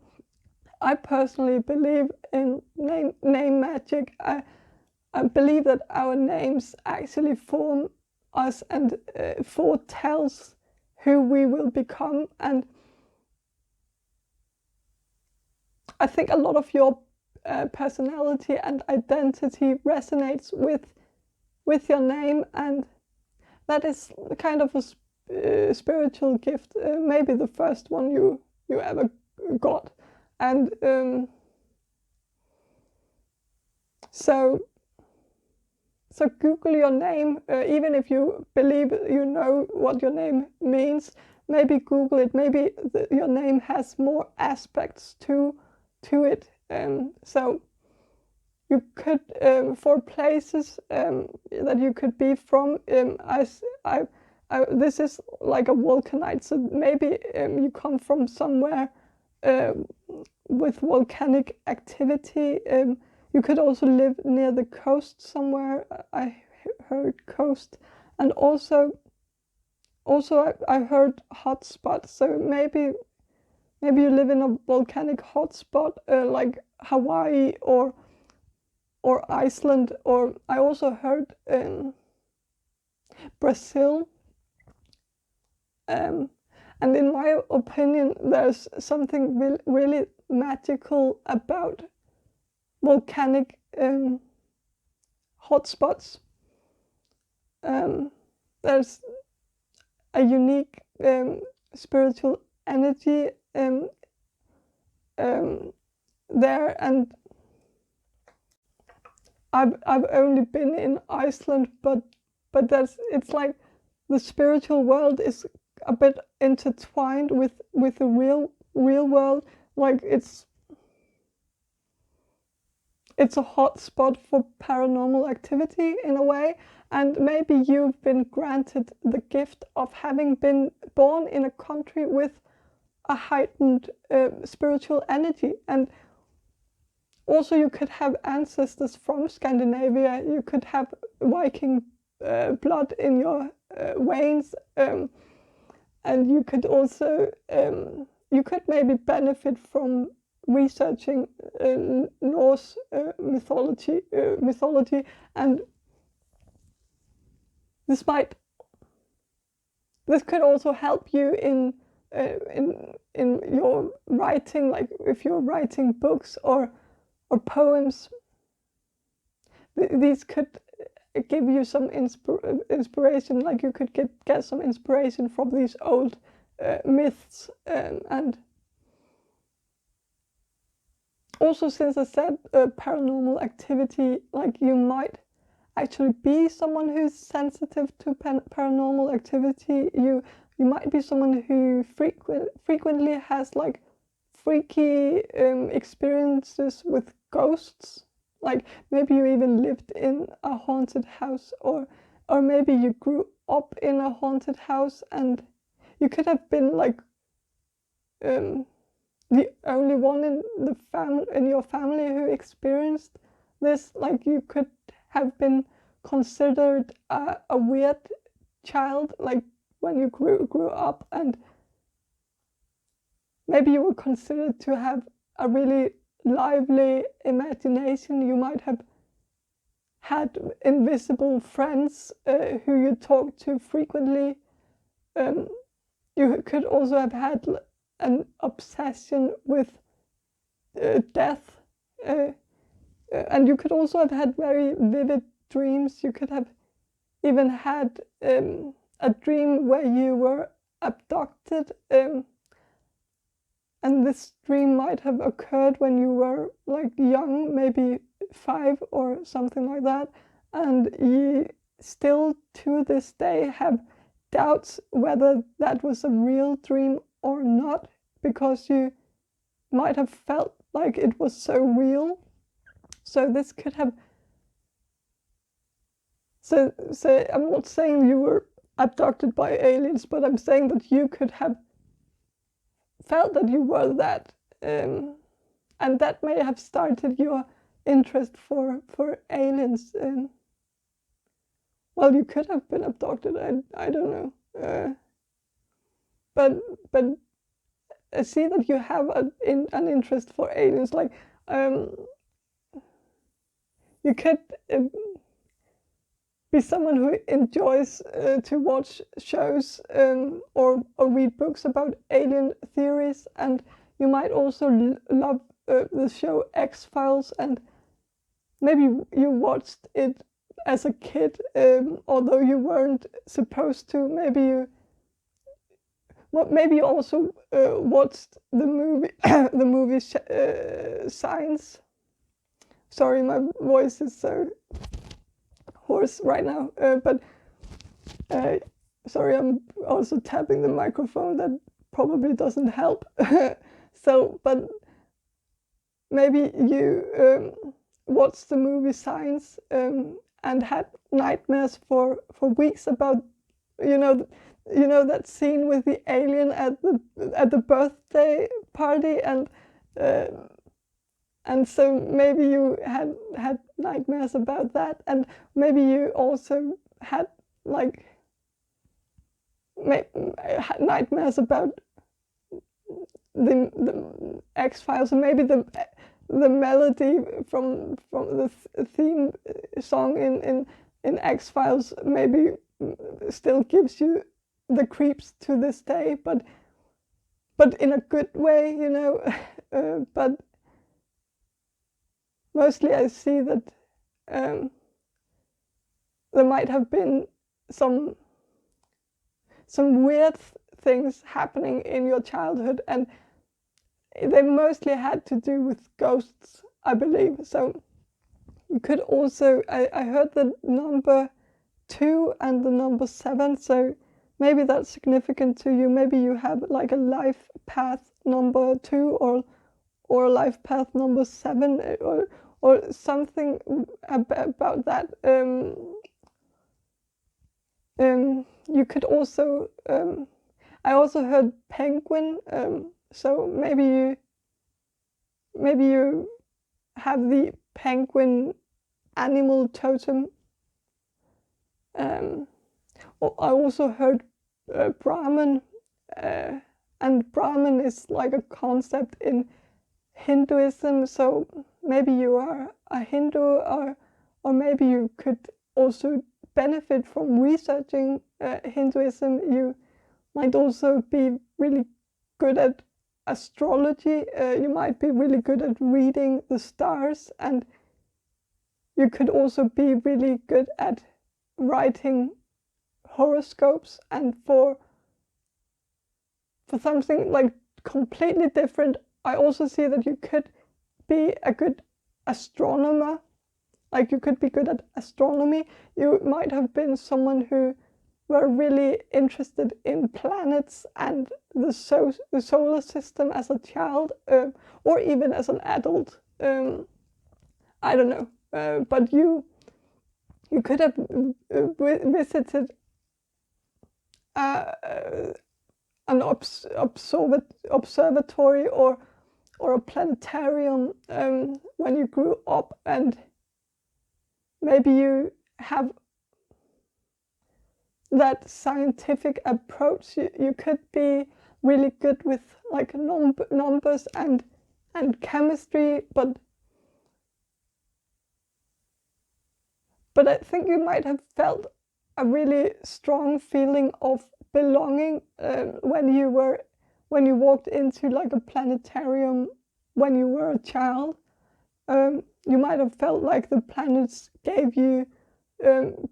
S1: I personally believe in name magic. I believe that our names actually form us and foretells who we will become. And I think a lot of your personality and identity resonates with your name, and that is kind of a spiritual gift, maybe the first one you ever got. And so Google your name, even if you believe you know what your name means. Maybe Google it. Maybe your name has more aspects to it. So you could, for places that you could be from, this is like a volcanite, so maybe you come from somewhere with volcanic activity. You could also live near the coast somewhere. I heard coast, and also I heard hotspot. So maybe you live in a volcanic hotspot, like Hawaii or Iceland, or I also heard Brazil. And in my opinion, there's something really magical about volcanic hotspots. There's a unique spiritual energy there, and I've only been in Iceland, but it's like the spiritual world is a bit intertwined with the real world. Like it's a hot spot for paranormal activity in a way, and maybe you've been granted the gift of having been born in a country with a heightened spiritual energy. And also you could have ancestors from Scandinavia, you could have Viking blood in your veins, and you could also you could maybe benefit from researching Norse mythology, and this could also help you in your writing, like if you're writing books or poems. These could give you some inspiration, like you could get some inspiration from these old myths, and also, since I said paranormal activity, like you might actually be someone who's sensitive to paranormal activity. You might be someone who frequently has like freaky experiences with ghosts. Like maybe you even lived in a haunted house, or maybe you grew up in a haunted house, and you could have been like the only one in your family who experienced this. Like you could have been considered a weird child, like when you grew up, and maybe you were considered to have a really lively imagination. You might have had invisible friends who you talked to frequently. You could also have had an obsession with death, and you could also have had very vivid dreams. You could have even had a dream where you were abducted, and this dream might have occurred when you were like young, maybe 5 or something like that, and you still to this day have doubts whether that was a real dream or not, because you might have felt like it was so real. So this could have, so I'm not saying you were abducted by aliens, but I'm saying that you could have felt that you were that, and that may have started your interest for aliens. Well, you could have been abducted. I don't know, but I see that you have an interest for aliens. Like you could be someone who enjoys to watch shows or read books about alien theories, and you might also love the show X-Files, and maybe you watched it as a kid, although you weren't supposed to. Maybe you also watched the movie Science. Sorry, my voice is so hoarse right now, but sorry, I'm also tapping the microphone. That probably doesn't help. So, but maybe you watched the movie Science and had nightmares for weeks about, you know that scene with the alien at the birthday party, and so maybe you had nightmares about that, and maybe you also had like nightmares about the X-Files, and maybe the melody from the theme song in X-Files maybe still gives you the creeps to this day, but in a good way, but mostly I see that there might have been some weird things happening in your childhood, and they mostly had to do with ghosts, I believe. So you could also, I heard the number 2 and the number 7, so maybe that's significant to you. Maybe you have like a life path number 2 or life path number 7 or something about that. You could also, I also heard penguin, so maybe you have the penguin animal totem. I also heard Brahman, and Brahman is like a concept in Hinduism, so maybe you are a Hindu, or maybe you could also benefit from researching Hinduism. You might also be really good at astrology. You might be really good at reading the stars, and you could also be really good at writing horoscopes. And for something like completely different, I also see that you could be a good astronomer. Like you could be good at astronomy. You might have been someone who were really interested in planets and the solar system as a child, or even as an adult. I don't know, but you could have visited an observatory or a planetarium when you grew up, and maybe you have that scientific approach. You could be really good with like numbers and chemistry, but I think you might have felt a really strong feeling of belonging when you walked into like a planetarium when you were a child. You might have felt like the planets gave you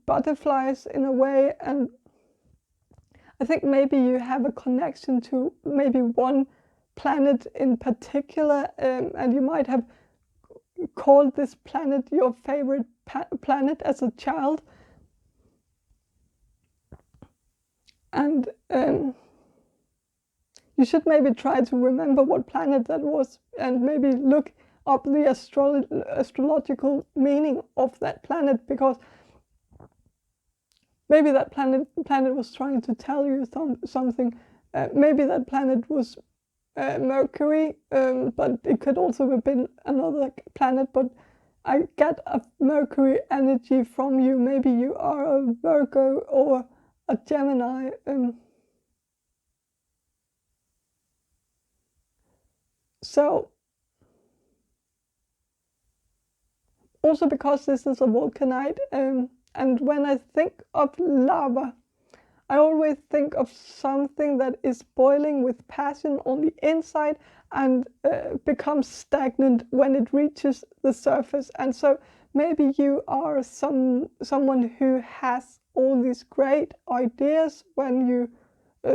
S1: butterflies in a way, and I think maybe you have a connection to maybe one planet in particular, and you might have called this planet your favorite planet as a child. And you should maybe try to remember what planet that was, and maybe look up the astrological meaning of that planet, because maybe that planet was trying to tell you something. Maybe that planet was Mercury, but it could also have been another planet. But I get a Mercury energy from you. Maybe you are a Virgo or a Gemini. So, also because this is a vulcanite, and when I think of lava, I always think of something that is boiling with passion on the inside and becomes stagnant when it reaches the surface. And so maybe you are someone who has all these great ideas when you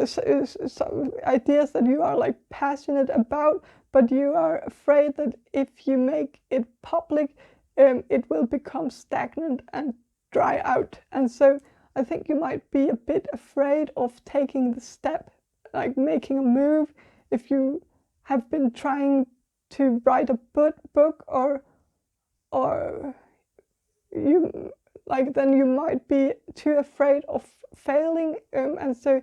S1: some ideas that you are like passionate about, but you are afraid that if you make it public, it will become stagnant and dry out. And so I think you might be a bit afraid of taking the step, like making a move. If you have been trying to write a book, or you like, then you might be too afraid of failing, and so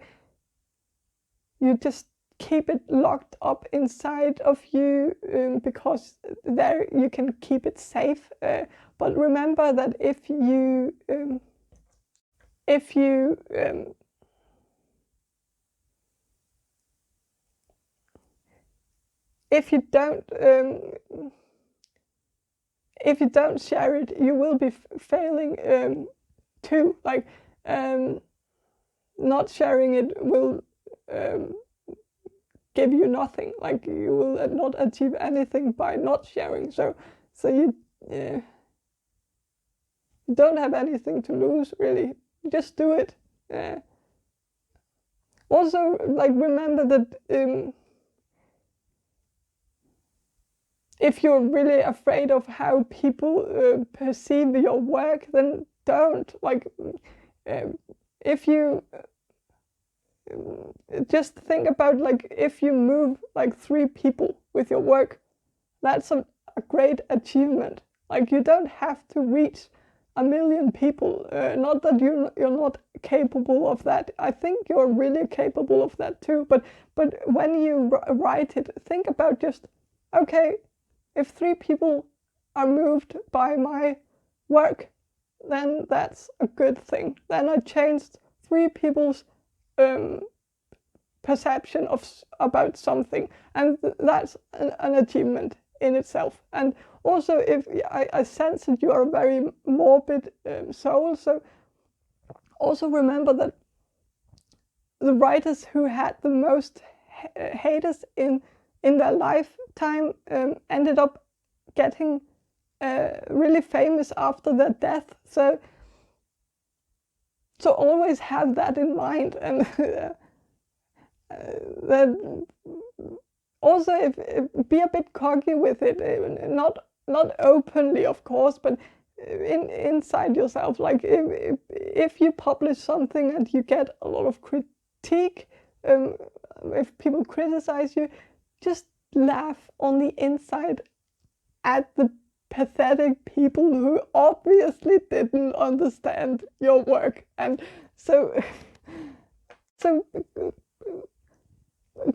S1: you just keep it locked up inside of you, because there you can keep it safe. But remember that if you don't share it, you will be failing too. Like not sharing it will give you nothing. Like you will not achieve anything by not sharing. So you don't have anything to lose, really. Just do it. Also, like, remember that if you're really afraid of how people perceive your work, then don't. Like, if you just think about, like, if you move like 3 people with your work, that's a great achievement. Like, you don't have to reach 1 million people. Not that you're not capable of that. I think you're really capable of that too. But when you write it, think about just, okay, if 3 people are moved by my work, then that's a good thing. Then I changed 3 people's perception about something, and that's an achievement in itself. And also, if I sense that you are a very morbid soul, so also remember that the writers who had the most haters in their lifetime ended up getting really famous after their death. So always have that in mind. And that also, if be a bit cocky with it, not openly, of course, but inside yourself. Like, if you publish something and you get a lot of critique, if people criticize you, just laugh on the inside at the pathetic people who obviously didn't understand your work. And so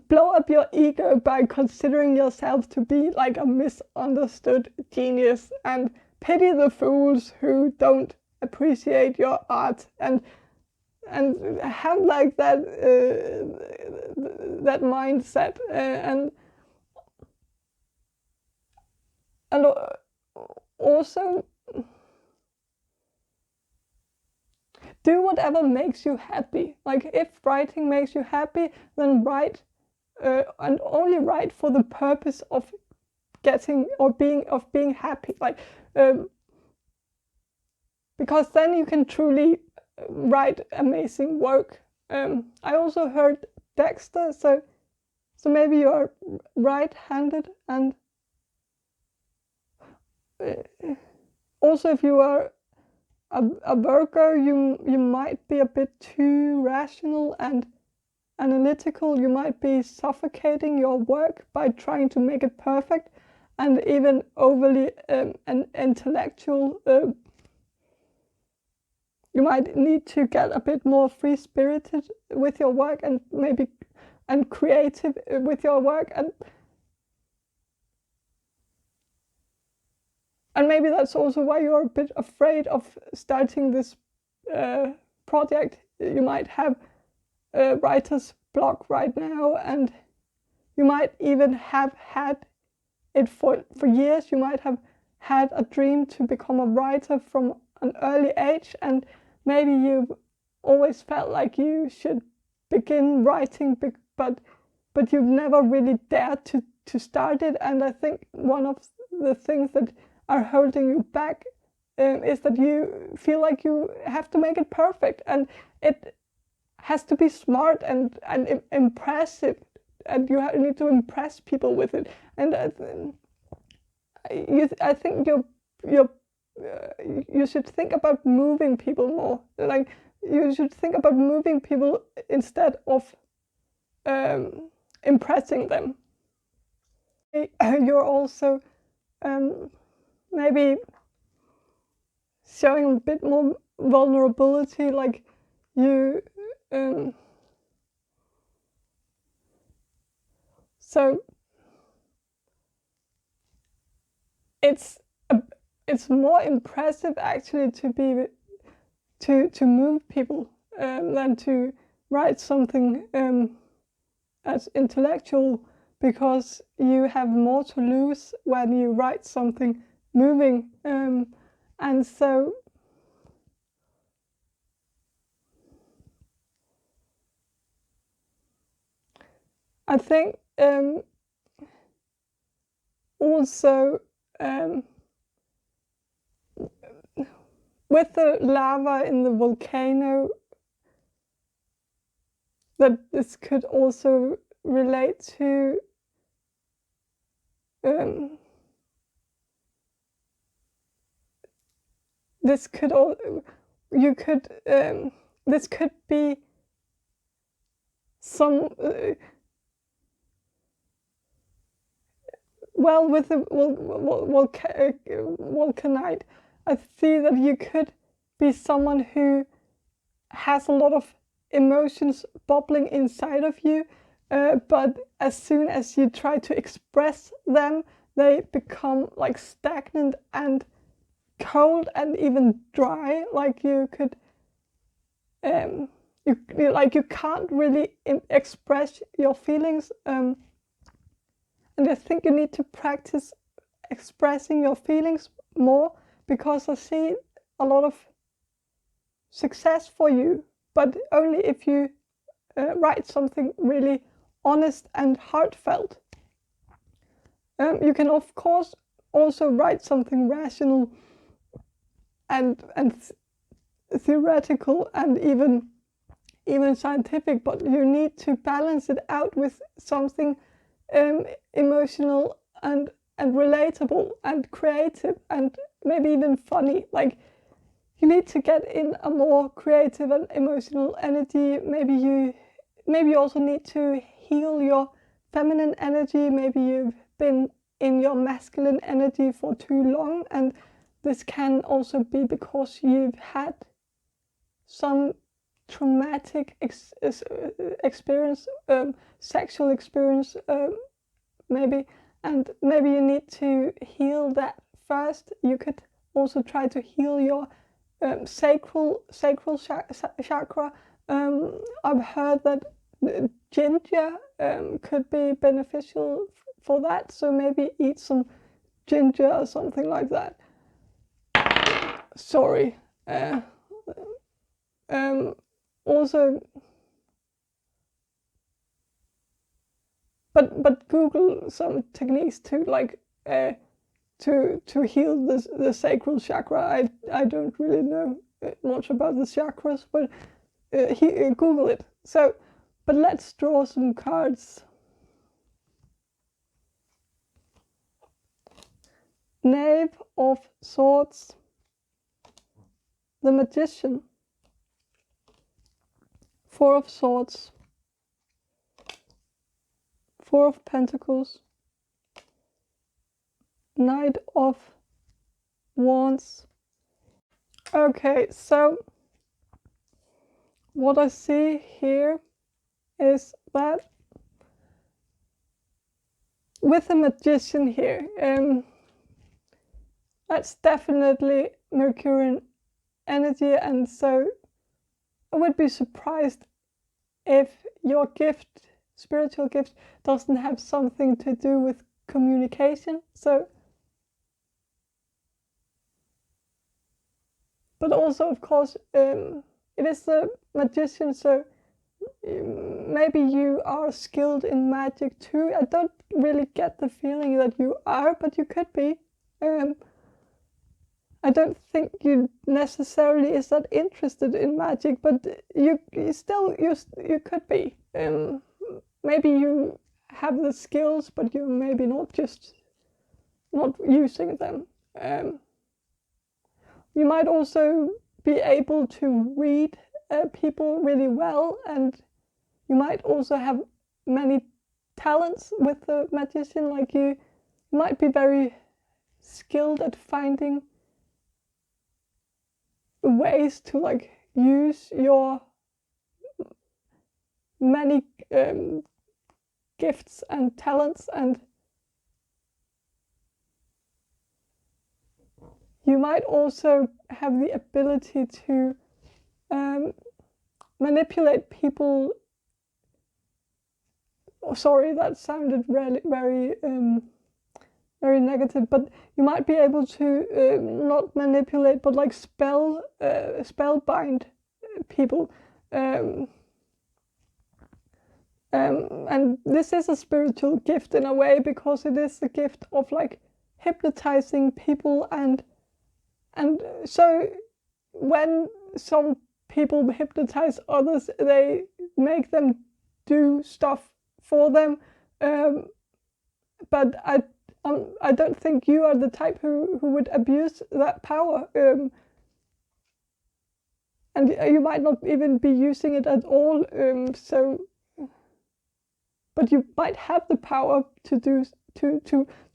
S1: blow up your ego by considering yourself to be like a misunderstood genius, and pity the fools who don't appreciate your art, and have like that that mindset, and also do whatever makes you happy. Like, if writing makes you happy, then write, and only write for the purpose of getting or being happy. Like, because then you can truly write amazing work. I also heard Dexter, so maybe you're right-handed, and also if you are a Virgo, you might be a bit too rational and analytical. You might be suffocating your work by trying to make it perfect, and even overly an intellectual. You might need to get a bit more free-spirited with your work, and maybe creative with your work, and maybe that's also why you're a bit afraid of starting this project. You might have writer's block right now, and you might even have had it for years. You might have had a dream to become a writer from an early age, and maybe you've always felt like you should begin writing, but you've never really dared to start it. And I think one of the things that are holding you back is that you feel like you have to make it perfect, and it has to be smart and impressive, and you need to impress people with it. And I think you should think about moving people more. Like, you should think about moving people instead of impressing them. You're also maybe showing a bit more vulnerability, like you so it's more impressive actually to move people than to write something as intellectual, because you have more to lose when you write something moving, and so I think also with the lava in the volcano, that this could also relate to this could this could be some well, with the volcanite, I see that you could be someone who has a lot of emotions bubbling inside of you, but as soon as you try to express them, they become like stagnant and cold and even dry. Like you could, you can't really express your feelings. And I think you need to practice expressing your feelings more, because I see a lot of success for you, but only if you write something really honest and heartfelt. You can of course also write something rational and theoretical and even scientific, but you need to balance it out with something emotional and relatable and creative and maybe even funny. Like, you need to get in a more creative and emotional energy. Maybe you also need to heal your feminine energy. Maybe you've been in your masculine energy for too long, and this can also be because you've had some traumatic experience, sexual experience, maybe, and maybe you need to heal that first. You could also try to heal your sacral chakra. I've heard that ginger could be beneficial for that, so maybe eat some ginger or something like that. Sorry. Also, but Google some techniques to like to heal the sacral chakra. I don't really know much about the chakras, but Google it. So, but let's draw some cards. Knave of Swords, the Magician, Four of Swords, Four of Pentacles, Knight of Wands. Okay, so what I see here is that with the Magician here, that's definitely Mercurian energy, and so I would be surprised if your gift, spiritual gift, doesn't have something to do with communication. So, but also, of course, it is the Magician, so maybe you are skilled in magic too. I don't really get the feeling that you are, but you could be. I don't think you necessarily is that interested in magic, but you could be. Maybe you have the skills, but you're maybe not using them. You might also be able to read people really well, and you might also have many talents with the Magician. Like, you might be very skilled at finding ways to like use your many gifts and talents, and you might also have the ability to manipulate people. Oh, sorry, that sounded really very negative, but you might be able to not manipulate, but like spellbind people. And this is a spiritual gift in a way, because it is the gift of like hypnotizing people, and so when some people hypnotize others, they make them do stuff for them. But I don't think you are the type who would abuse that power. and you might not even be using it at all. But you might have the power to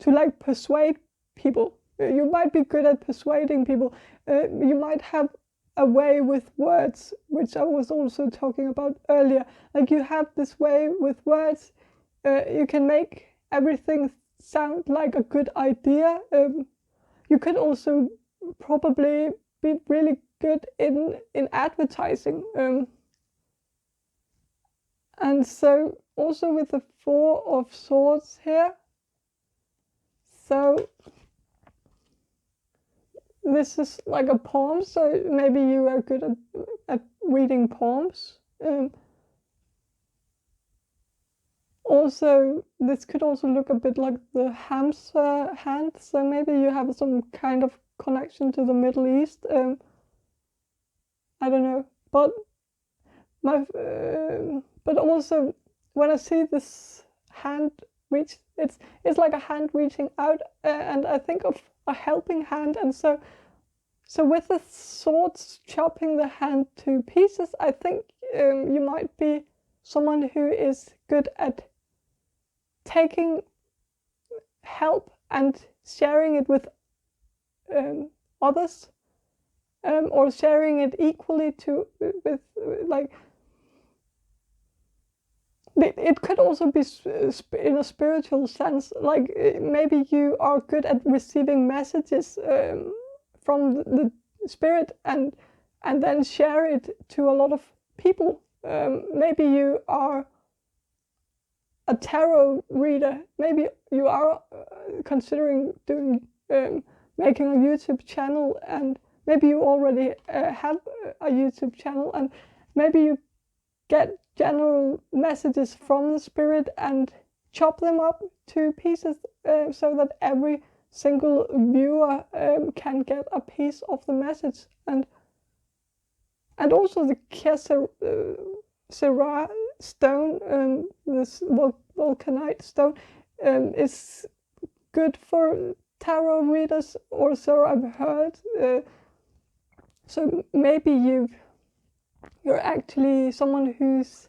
S1: like persuade people. You might be good at persuading people. You might have a way with words, which I was also talking about earlier. Like you have this way with words. You can make everything sound like a good idea. You could also probably be really good in advertising. And so also with the Four of Swords here, so this is like a poem, so maybe you are good at reading poems. Also, this could also look a bit like the hamster hand, so maybe you have some kind of connection to the Middle East. I don't know, but but also when I see this hand reach, it's like a hand reaching out, and I think of a helping hand, and so with the swords chopping the hand to pieces, I think you might be someone who is good at taking help and sharing it with others, or sharing it equally with like. It could also be in a spiritual sense, like maybe you are good at receiving messages from the spirit and then share it to a lot of people. Maybe you are a tarot reader. Maybe you are considering doing making a YouTube channel, and maybe you already have a YouTube channel, and maybe you get general messages from the spirit and chop them up to pieces, so that every single viewer can get a piece of the message. And also the Kesera stone, this vulcanite stone, is good for tarot readers, or so I've heard. So maybe you're actually someone who's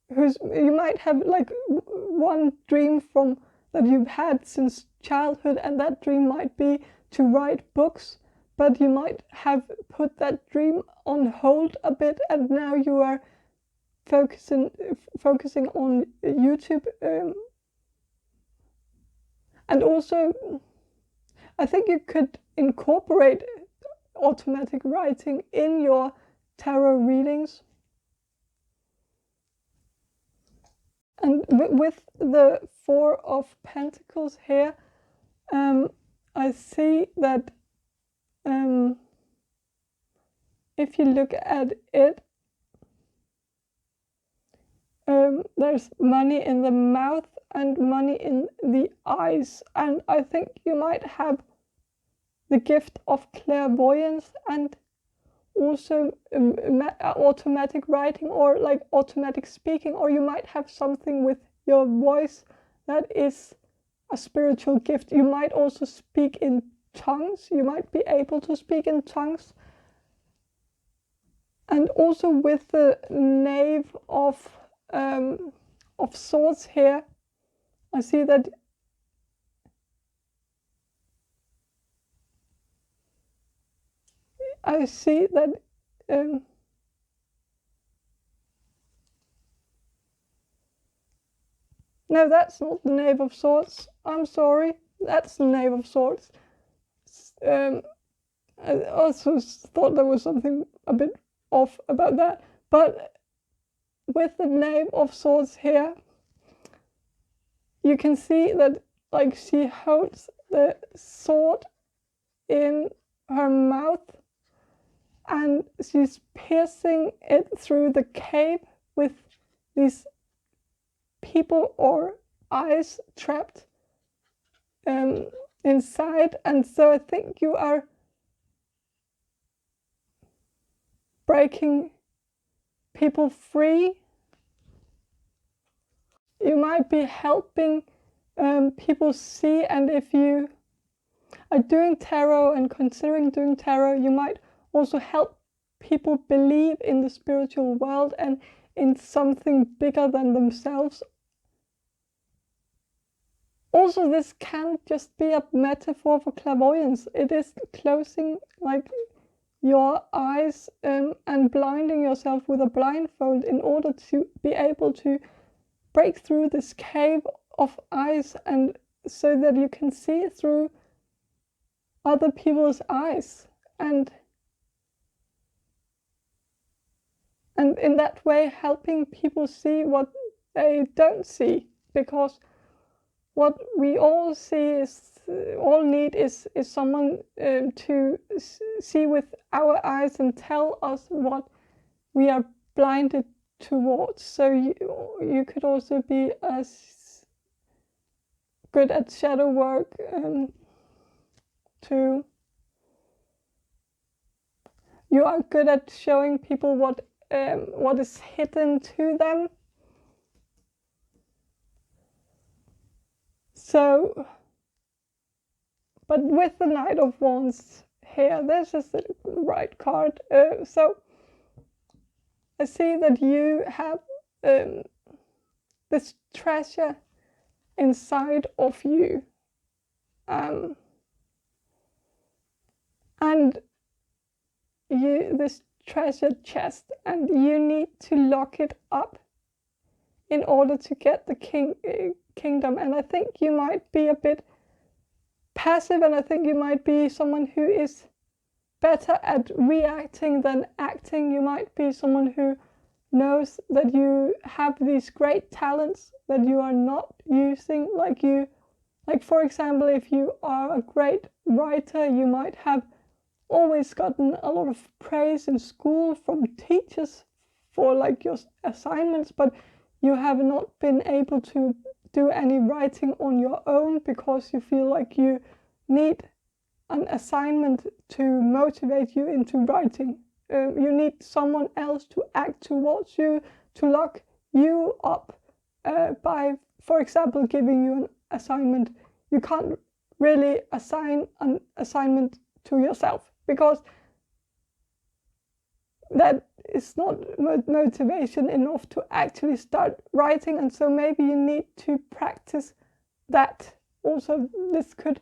S1: you might have like one dream from that you've had since childhood, and that dream might be to write books, but you might have put that dream on hold a bit, and now you are focusing on YouTube. And also I think you could incorporate automatic writing in your tarot readings. And with the Four of Pentacles here, I see that if you look at it, there's money in the mouth and money in the eyes, and I think you might have the gift of clairvoyance and also automatic writing, or like automatic speaking, or you might have something with your voice that is a spiritual gift. You might also speak in tongues. You might be able to speak in tongues. And also with the Knave of Swords here, I see that no, that's not the Knave of Swords. I'm sorry, that's the Knave of Swords. I also thought there was something a bit off about that, but with the Knave of Swords here, you can see that like she holds the sword in her mouth, and she's piercing it through the cave with these people or eyes trapped inside. And so I think you are breaking people free. You might be helping people see, and if you are doing tarot and considering doing tarot, you might also help people believe in the spiritual world and in something bigger than themselves. Also, this can't just be a metaphor for clairvoyance. It is closing like your eyes and blinding yourself with a blindfold in order to be able to break through this cave of eyes, and so that you can see through other people's eyes, and in that way helping people see what they don't see, because what we all need is someone to see with our eyes and tell us what we are blinded towards. So you could also be as good at shadow work too. You are good at showing people what is hidden to them. So, but with the Knight of Wands here, this is the right card. So I see that you have this treasure inside of you, and this treasure chest, and you need to lock it up in order to get the kingdom. And I think you might be a bit passive, and I think you might be someone who is better at reacting than acting. You might be someone who knows that you have these great talents that you are not using. Like for example, if you are a great writer, you might have always gotten a lot of praise in school from teachers for like your assignments, but you have not been able to do any writing on your own because you feel like you need an assignment to motivate you into writing. You need someone else to act towards you, to lock you up by, for example, giving you an assignment. You can't really assign an assignment to yourself, because that is not motivation enough to actually start writing. And so maybe you need to practice that. Also, this could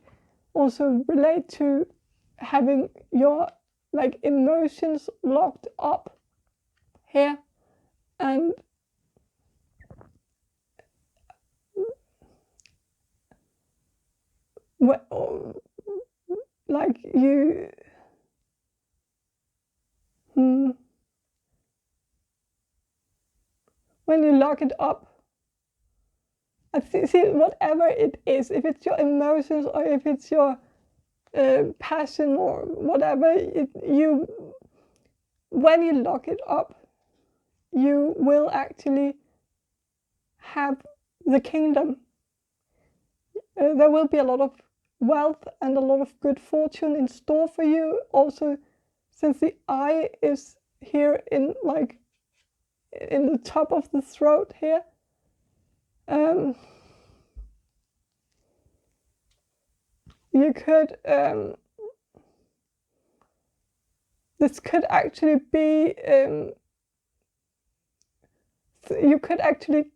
S1: also relate to having your like emotions locked up here, and like you when you lock it up, I see whatever it is, if it's your emotions or if it's your passion or whatever, when you lock it up, you will actually have the kingdom. There will be a lot of wealth and a lot of good fortune in store for you. Also, since the eye is here in the top of the throat here, you could this could actually be you could actually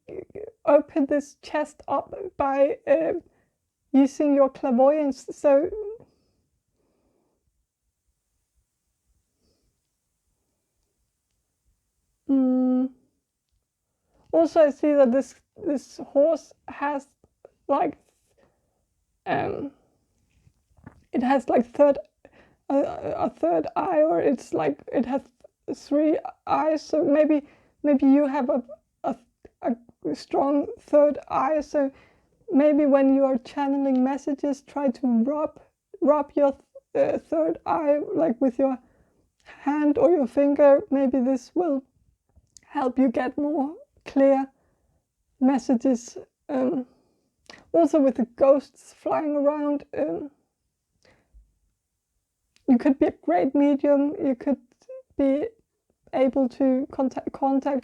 S1: open this chest up by using your clairvoyance. So also I see that this horse has like it has like a third eye, or it's like it has 3 eyes. So maybe you have a strong third eye. So maybe when you are channeling messages, try to rub your third eye, like with your hand or your finger. Maybe this will help you get more clear messages. Also with the ghosts flying around, you could be a great medium. You could be able to contact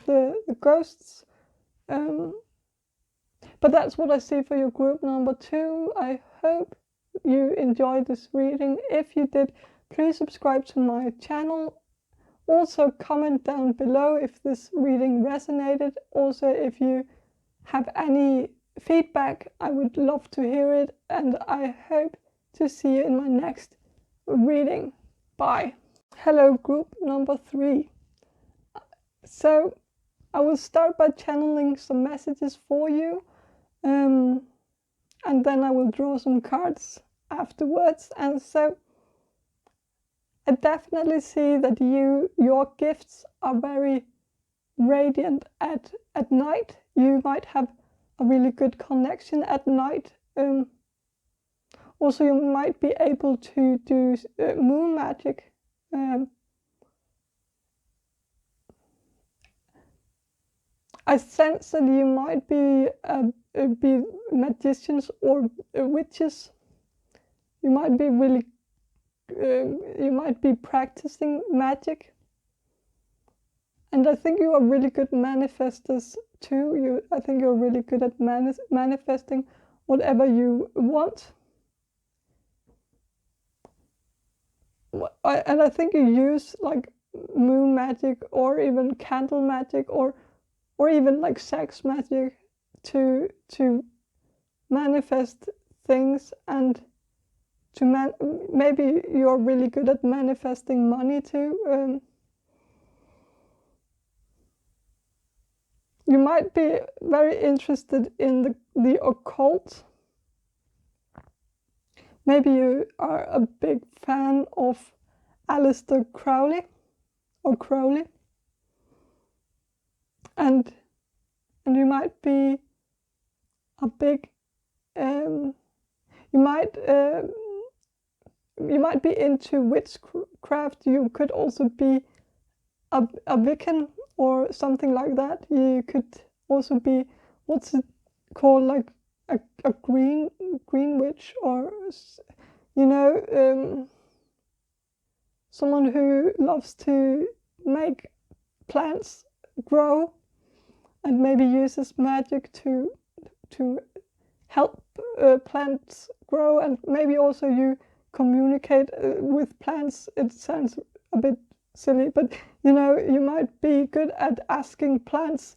S1: the ghosts. But that's what I see for your group number 2. I hope you enjoyed this reading. If you did, please subscribe to my channel. Also comment down below if this reading resonated. Also, if you have any feedback, I would love to hear it, and I hope to see you in my next reading. Bye. Hello, group number 3. So I will start by channeling some messages for you, and then I will draw some cards afterwards. And so I definitely see that your gifts are very radiant at night. You might have a really good connection at night. Also, you might be able to do moon magic. I sense that you might be magicians or witches. You might be really. You might be practicing magic. And I think you are really good manifestors too. I think you're really good at manifesting whatever you want. And I think you use like moon magic or even candle magic or even like sex magic to manifest things, and maybe you're really good at manifesting money too. You might be very interested in the occult. Maybe you are a big fan of Aleister Crowley or Crowley. And you might be a big you might be into witchcraft. You could also be a Wiccan or something like that. You could also be, what's it called, like a green witch, or someone who loves to make plants grow and maybe uses magic to help plants grow. And maybe also you communicate with plants. It sounds a bit silly, but you might be good at asking plants,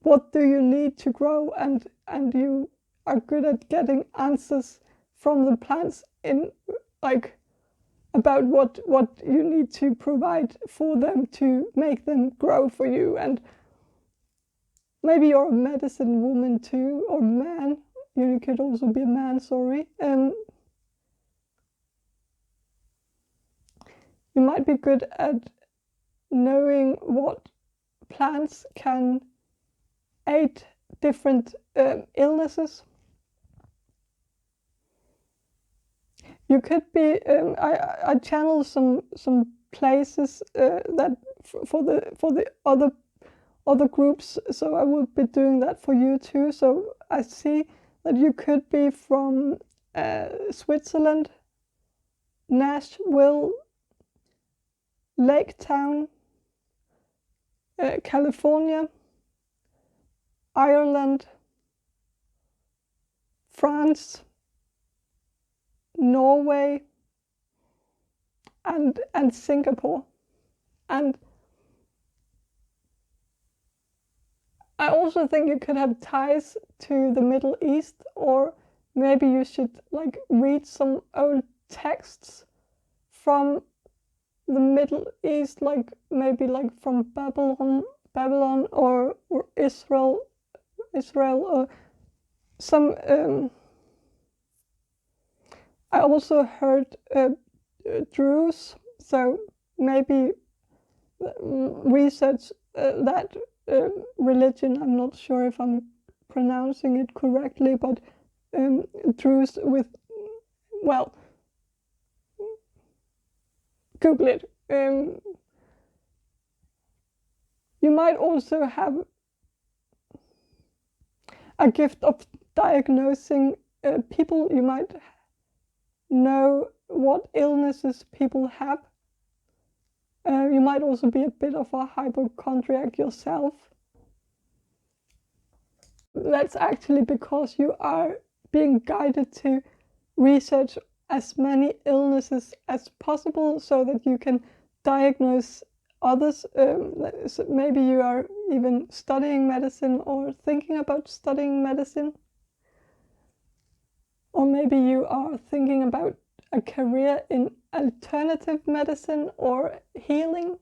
S1: what do you need to grow, and you are good at getting answers from the plants in like about what you need to provide for them to make them grow for you. And maybe you're a medicine woman too, or man. You could also be a man, sorry. You might be good at knowing what plants can aid different illnesses. You could be. I channel some places that for the other groups, so I will be doing that for you too. So I see that you could be from Switzerland, Nashville, Lake Town, California, Ireland, France, Norway, and Singapore. And I also think you could have ties to the Middle East, or maybe you should like read some old texts from the Middle East, like maybe like from Babylon or Israel, or some. I also heard Druze, so maybe research that religion. I'm not sure if I'm pronouncing it correctly, but Druze with, well, Google it. You might also have a gift of diagnosing people. You might know what illnesses people have. You might also be a bit of a hypochondriac yourself. That's actually because you are being guided to research as many illnesses as possible so that you can diagnose others. Maybe you are even studying medicine or thinking about studying medicine. Or maybe you are thinking about a career in alternative medicine or healing.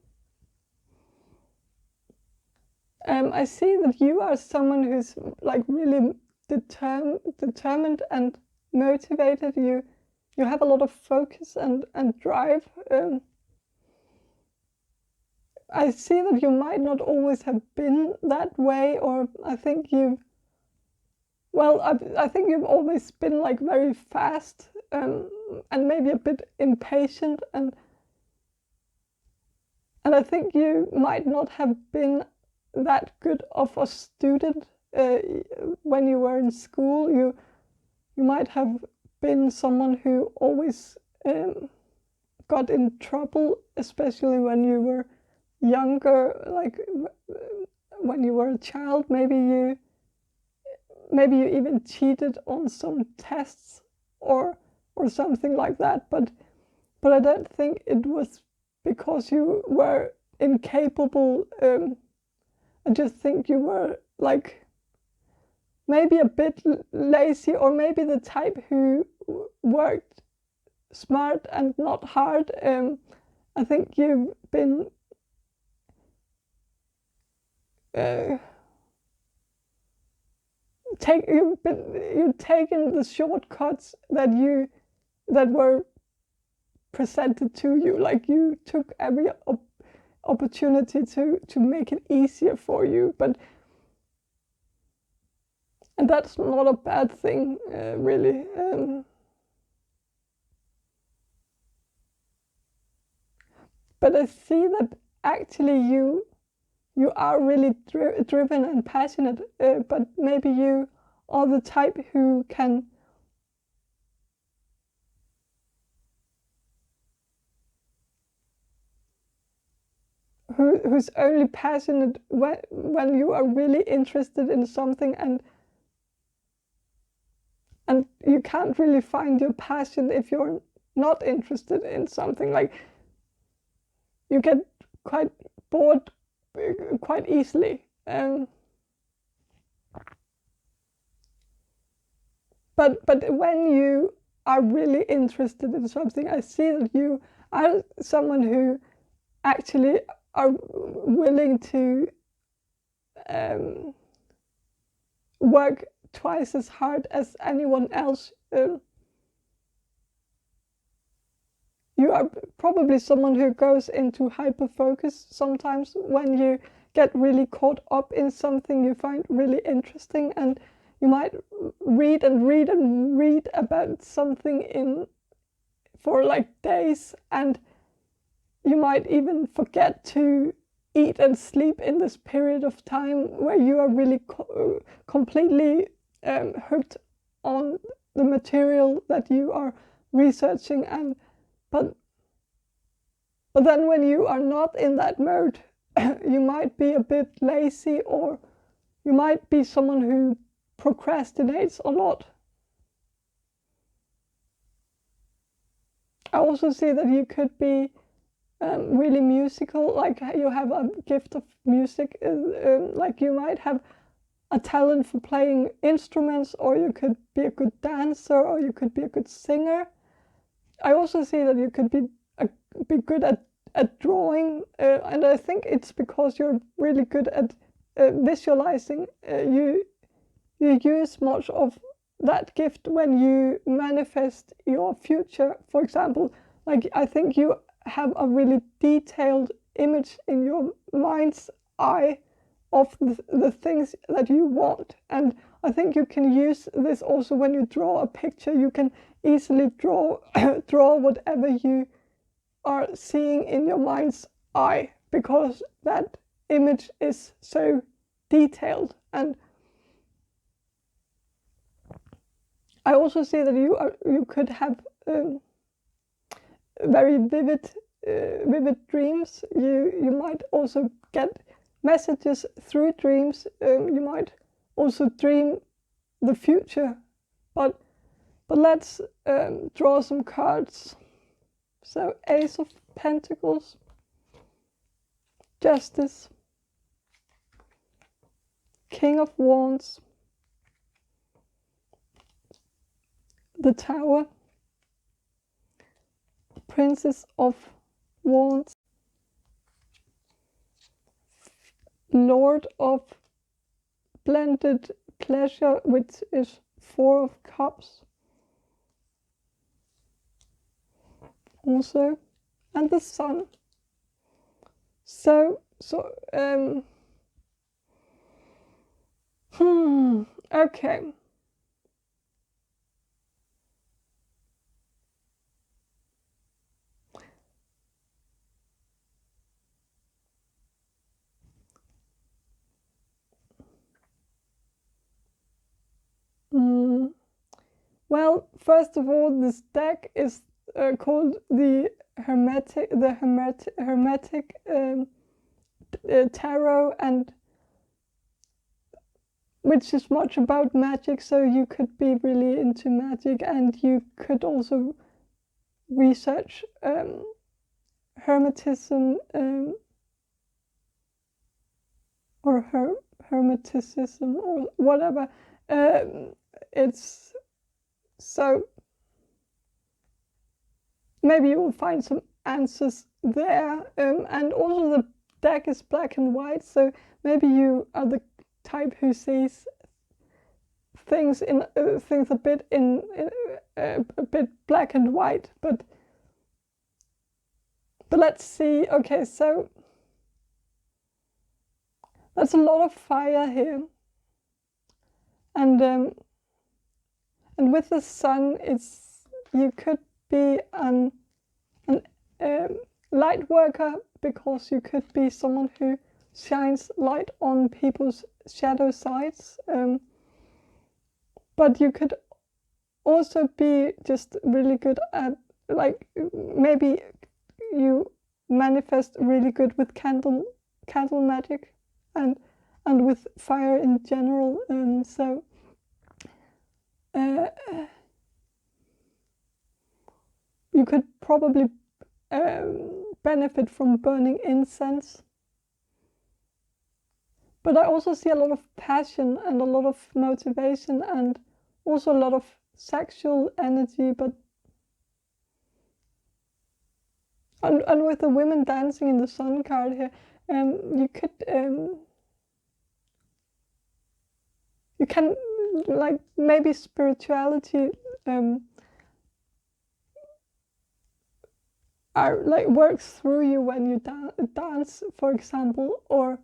S1: I see that you are someone who's like really determined and motivated. You have a lot of focus and drive. I see that you might not always have been that way, or I think you've always been like very fast and maybe a bit impatient, and I think you might not have been that good of a student when you were in school. You might have been someone who always got in trouble, especially when you were younger, like when you were a child. Maybe you even cheated on some tests or something like that, but I don't think it was because you were incapable. I just think you were like maybe a bit lazy, or maybe the type who worked smart and not hard. I think you've been you've taken the shortcuts that were presented to you. Like you took every opportunity to make it easier for you, and that's not a bad thing, really. But I see that actually you are really driven and passionate, but maybe you are the type who can who's only passionate when you are really interested in something, and you can't really find your passion if you're not interested in something. Like you get quite bored quite easily. But when you are really interested in something, I see that you are someone who actually are willing to work twice as hard as anyone else. You are probably someone who goes into hyper-focus sometimes when you get really caught up in something you find really interesting, and you might read and read and read about something for like days, and you might even forget to eat and sleep in this period of time where you are really completely hooked on the material that you are researching. But then when you are not in that mode, you might be a bit lazy, or you might be someone who procrastinates a lot. I also see that you could be really musical, like you have a gift of music, like you might have a talent for playing instruments, or you could be a good dancer, or you could be a good singer. I also see that you could be good at drawing, and I think it's because you're really good at visualizing. You use much of that gift when you manifest your future. For example, like I think you have a really detailed image in your mind's eye of the things that you want, and I think you can use this also when you draw a picture. You can easily draw whatever you are seeing in your mind's eye, because that image is so detailed. And I also see that you could have very vivid dreams. You might also get messages through dreams. You might also dream the future. But let's draw some cards. So Ace of Pentacles, Justice, King of Wands, the Tower, Princess of Wands, Lord of Blended Pleasure, which is Four of Cups also, and the Sun. Okay. Well, first of all, this deck is called the Hermetic Tarot, and which is much about magic. So you could be really into magic, and you could also research Hermetism or Hermeticism or whatever. It's so maybe you will find some answers there, and also the deck is black and white, so maybe you are the type who sees things a bit black and white, but let's see. Okay, so that's a lot of fire here, and with the Sun, you could be an light worker, because you could be someone who shines light on people's shadow sides, but you could also be just really good at, like, maybe you manifest really good with candle magic and with fire in general, so you could probably benefit from burning incense. But I also see a lot of passion and a lot of motivation, and also a lot of sexual energy, but and with the women dancing in the Sun card here, you can, like, maybe spirituality works through you when you dance, for example, or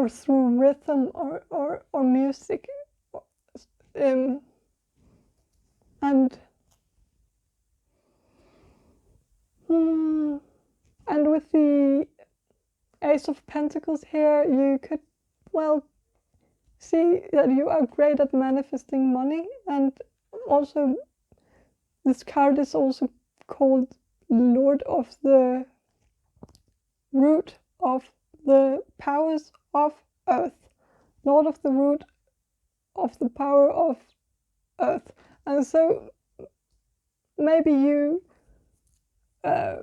S1: through rhythm or music, and with the Ace of Pentacles here, you could, well, see that you are great at manifesting money, and also this card is also called Lord of the Root of the Powers of Earth, Lord of the Root of the Power of Earth. And so maybe you are,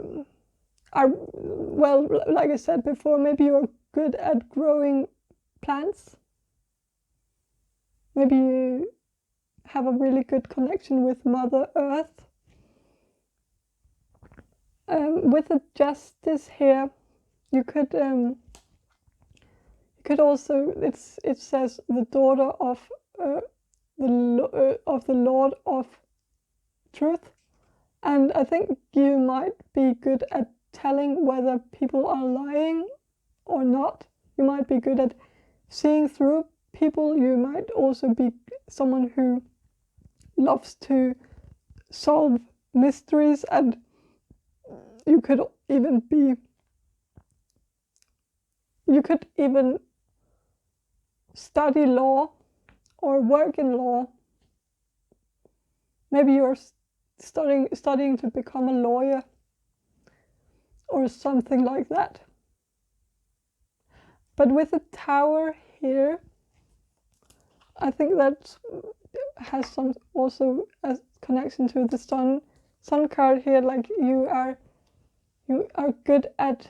S1: well, like I said before, maybe you're good at growing plants. Maybe you have a really good connection with Mother Earth. With the Justice here, you could also, it says the daughter of the Lord of Truth, and I think you might be good at telling whether people are lying or not. You might be good at seeing through people. You might also be someone who loves to solve mysteries, and you could even study law or work in law. Maybe you're studying to become a lawyer or something like that. But with the Tower here, I think that has some also a connection to the Sun card here. Like, you are good at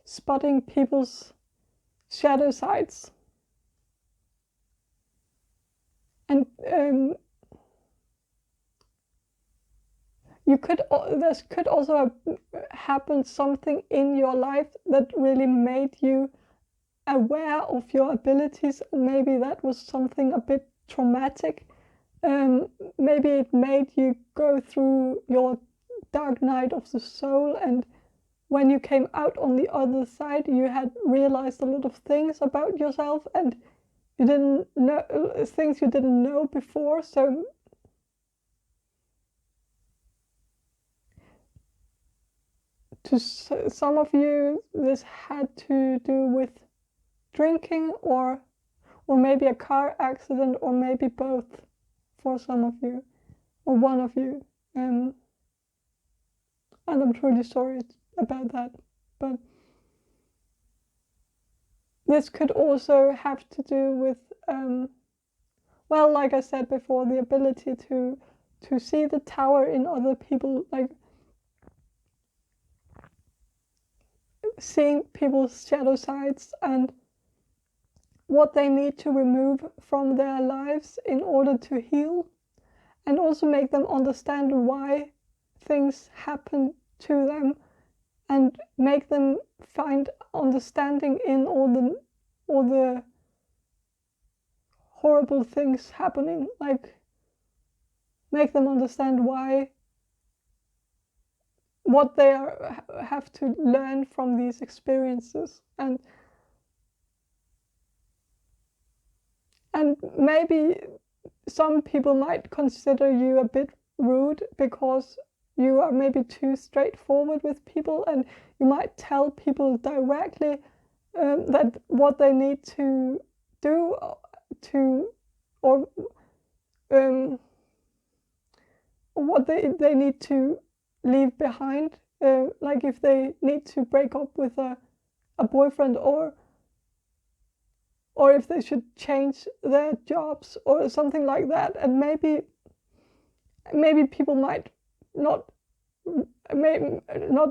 S1: spotting people's shadow sides. And there could also have happened something in your life that really made you aware of your abilities. Maybe that was something a bit traumatic. Maybe it made you go through your dark night of the soul, and when you came out on the other side, you had realized a lot of things about yourself, and you didn't know things you didn't know before. So to some of you, this had to do with drinking, or maybe a car accident, or maybe both for some of you, or one of you. And I'm truly sorry about that. But this could also have to do with, well, like I said before, the ability to see the tower in other people, like seeing people's shadow sides and what they need to remove from their lives in order to heal, and also make them understand why things happen to them, and make them find understanding in all the horrible things happening, like make them understand what they have to learn from these experiences. And maybe some people might consider you a bit rude because you are maybe too straightforward with people, and you might tell people directly that what they need to do or what they need to leave behind, like if they need to break up with a boyfriend, or if they should change their jobs or something like that. And maybe people might not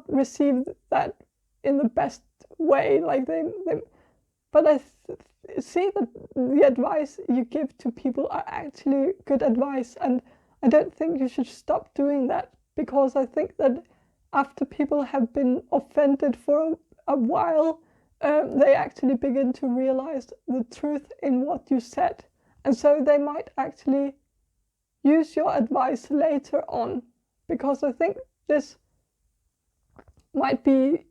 S1: receive that in the best way, like but I see that the advice you give to people are actually good advice, and I don't think you should stop doing that, because I think that after people have been offended for a while, they actually begin to realize the truth in what you said, and so they might actually use your advice later on, because I think this might be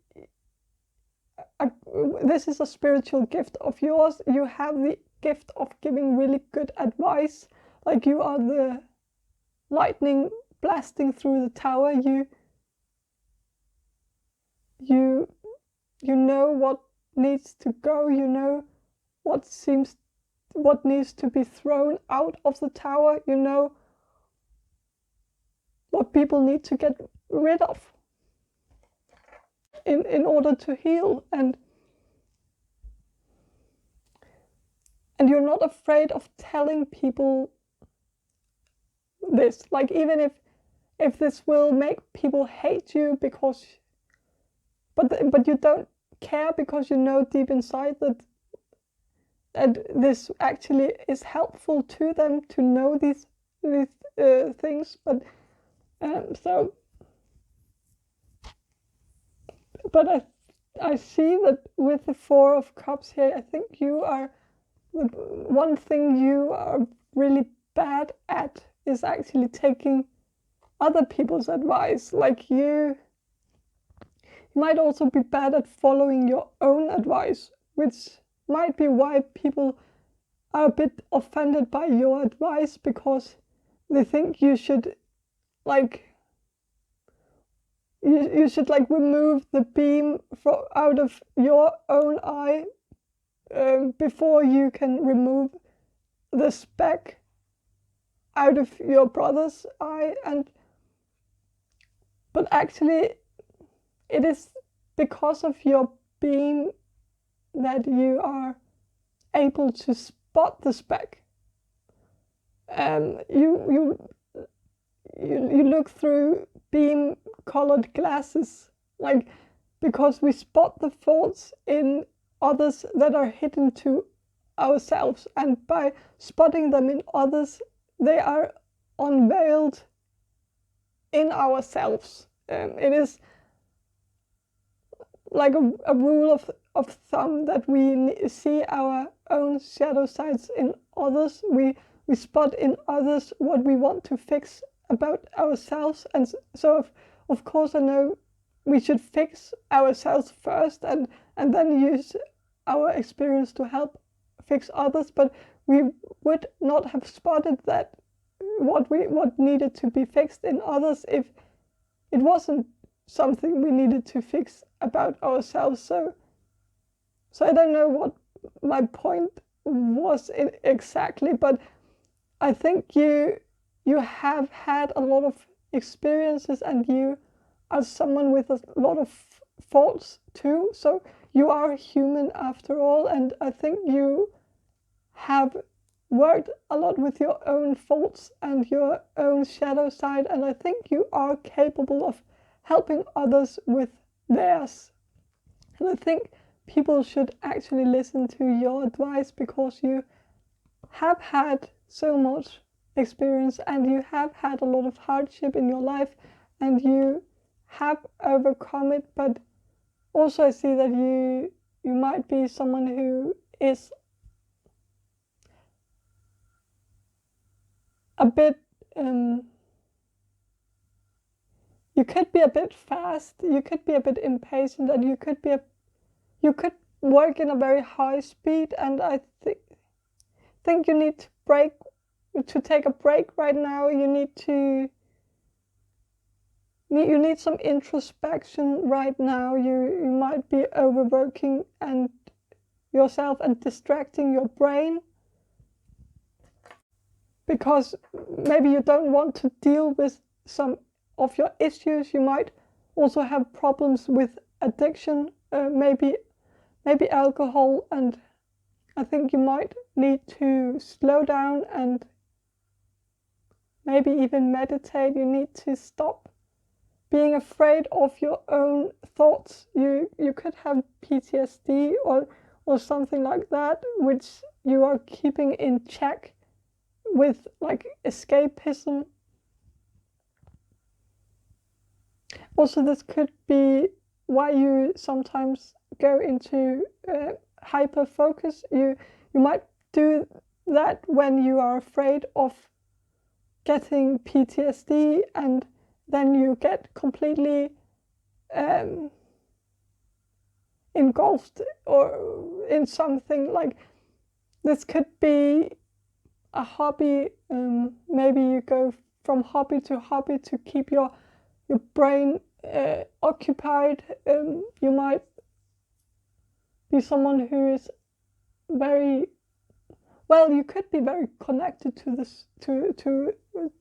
S1: this is a spiritual gift of yours. You have the gift of giving really good advice, like you are the lightning blasting through the tower. You know what needs to go, you know what needs to be thrown out of the tower, you know what people need to get rid of in order to heal, and you're not afraid of telling people this, like even if this will make people hate you, because but you don't care, because you know deep inside that this actually is helpful to them to know these things. But I see that with the Four of Cups here, I think you are, one thing you are really bad at is actually taking other people's advice. Like you might also be bad at following your own advice, which might be why people are a bit offended by your advice, because they think you should remove the beam out of your own eye before you can remove the speck out of your brother's eye. But actually it is because of your beam that you are able to spot the speck. You look through beam colored glasses, like because we spot the faults in others that are hidden to ourselves, and by spotting them in others, they are unveiled in ourselves. It is like a rule of thumb that we see our own shadow sides in others. We spot in others what we want to fix about ourselves, and so of course I know we should fix ourselves first, and then use our experience to help fix others. But we would not have spotted that what needed to be fixed in others if it wasn't something we needed to fix about ourselves. So I don't know what my point was exactly, but I think you have had a lot of experiences, and you are someone with a lot of faults too. So you are human after all, and I think you have worked a lot with your own faults and your own shadow side, and I think you are capable of helping others with theirs. And I think people should actually listen to your advice, because you have had so much experience, and you have had a lot of hardship in your life, and you have overcome it. But also I see that you might be someone who is a bit you could be a bit fast, you could be a bit impatient, and you could work in a very high speed, and I think you need to take a break right now. You need some introspection right now. You might be overworking and yourself and distracting your brain, because maybe you don't want to deal with some of your issues. You might also have problems with addiction, maybe alcohol, and I think you might need to slow down and maybe even meditate. You need to stop being afraid of your own thoughts. You could have PTSD or something like that, which you are keeping in check with like escapism. Also, this could be why you sometimes go into hyper focus. You might do that when you are afraid of getting PTSD, and then you get completely engulfed or in something. Like, this could be a hobby. Maybe you go from hobby to keep your brain occupied. You might be someone who is very well. You could be very connected to this to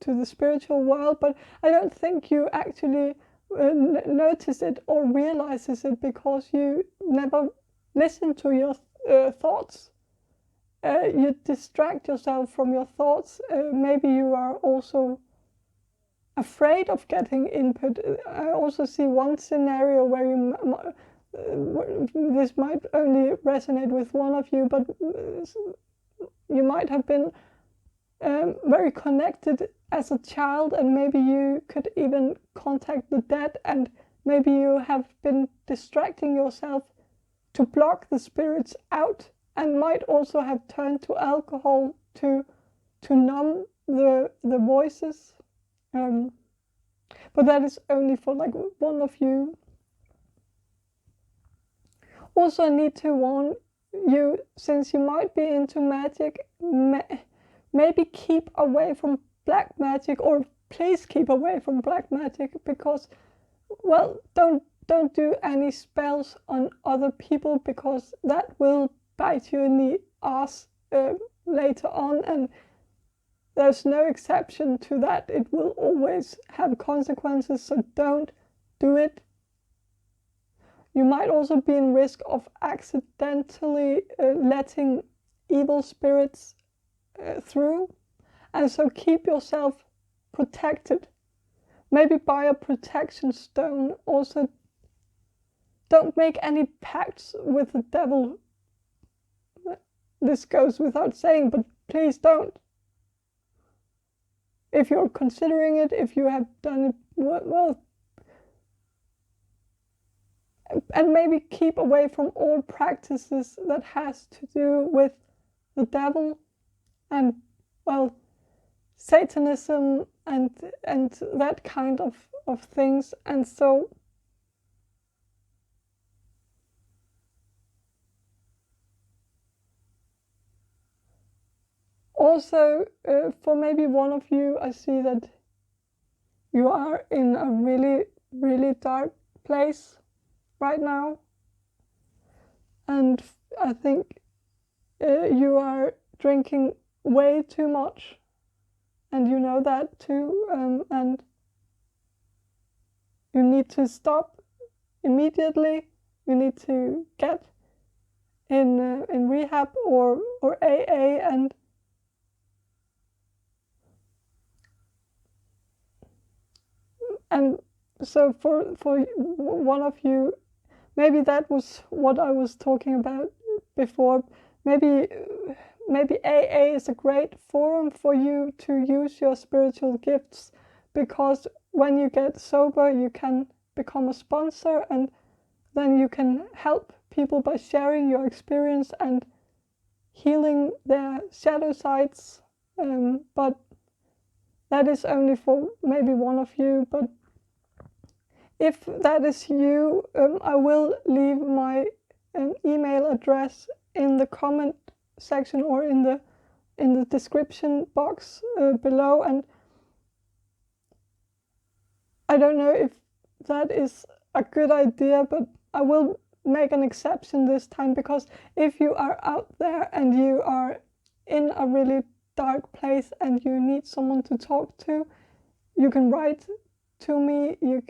S1: the spiritual world, but I don't think you actually notice it or realizes it, because you never listen to your thoughts. You distract yourself from your thoughts. Maybe you are also afraid of getting input. I also see one scenario where this might only resonate with one of you, but you might have been very connected as a child, and maybe you could even contact the dead, and maybe you have been distracting yourself to block the spirits out, and might also have turned to alcohol to numb the voices. But that is only for like one of you. Also, I need to warn you, since you might be into magic, maybe keep away from black magic, or please keep away from black magic, because, well, don't do any spells on other people, because that will bite you in the ass later on, and there's no exception to that. It will always have consequences, so don't do it. You might also be in risk of accidentally letting evil spirits through, and so keep yourself protected. Maybe buy a protection stone. Also, don't make any pacts with the devil. This goes without saying, but please don't. If you're considering it, if you have done it, well, and maybe keep away from all practices that has to do with the devil and, well, Satanism and that kind of things. And so also, for maybe one of you, I see that you are in a really, really dark place right now. And I think you are drinking way too much. And you know that too. And you need to stop immediately. You need to get in rehab or AA, and so for one of you, maybe that was what I was talking about before. Maybe AA is a great forum for you to use your spiritual gifts, because when you get sober, you can become a sponsor, and then you can help people by sharing your experience and healing their shadow sides. But that is only for maybe one of you. But if that is you, I will leave my email address in the comment section or in the description box below. And I don't know if that is a good idea, but I will make an exception this time, because if you are out there and you are in a really dark place and you need someone to talk to, you can write to me. You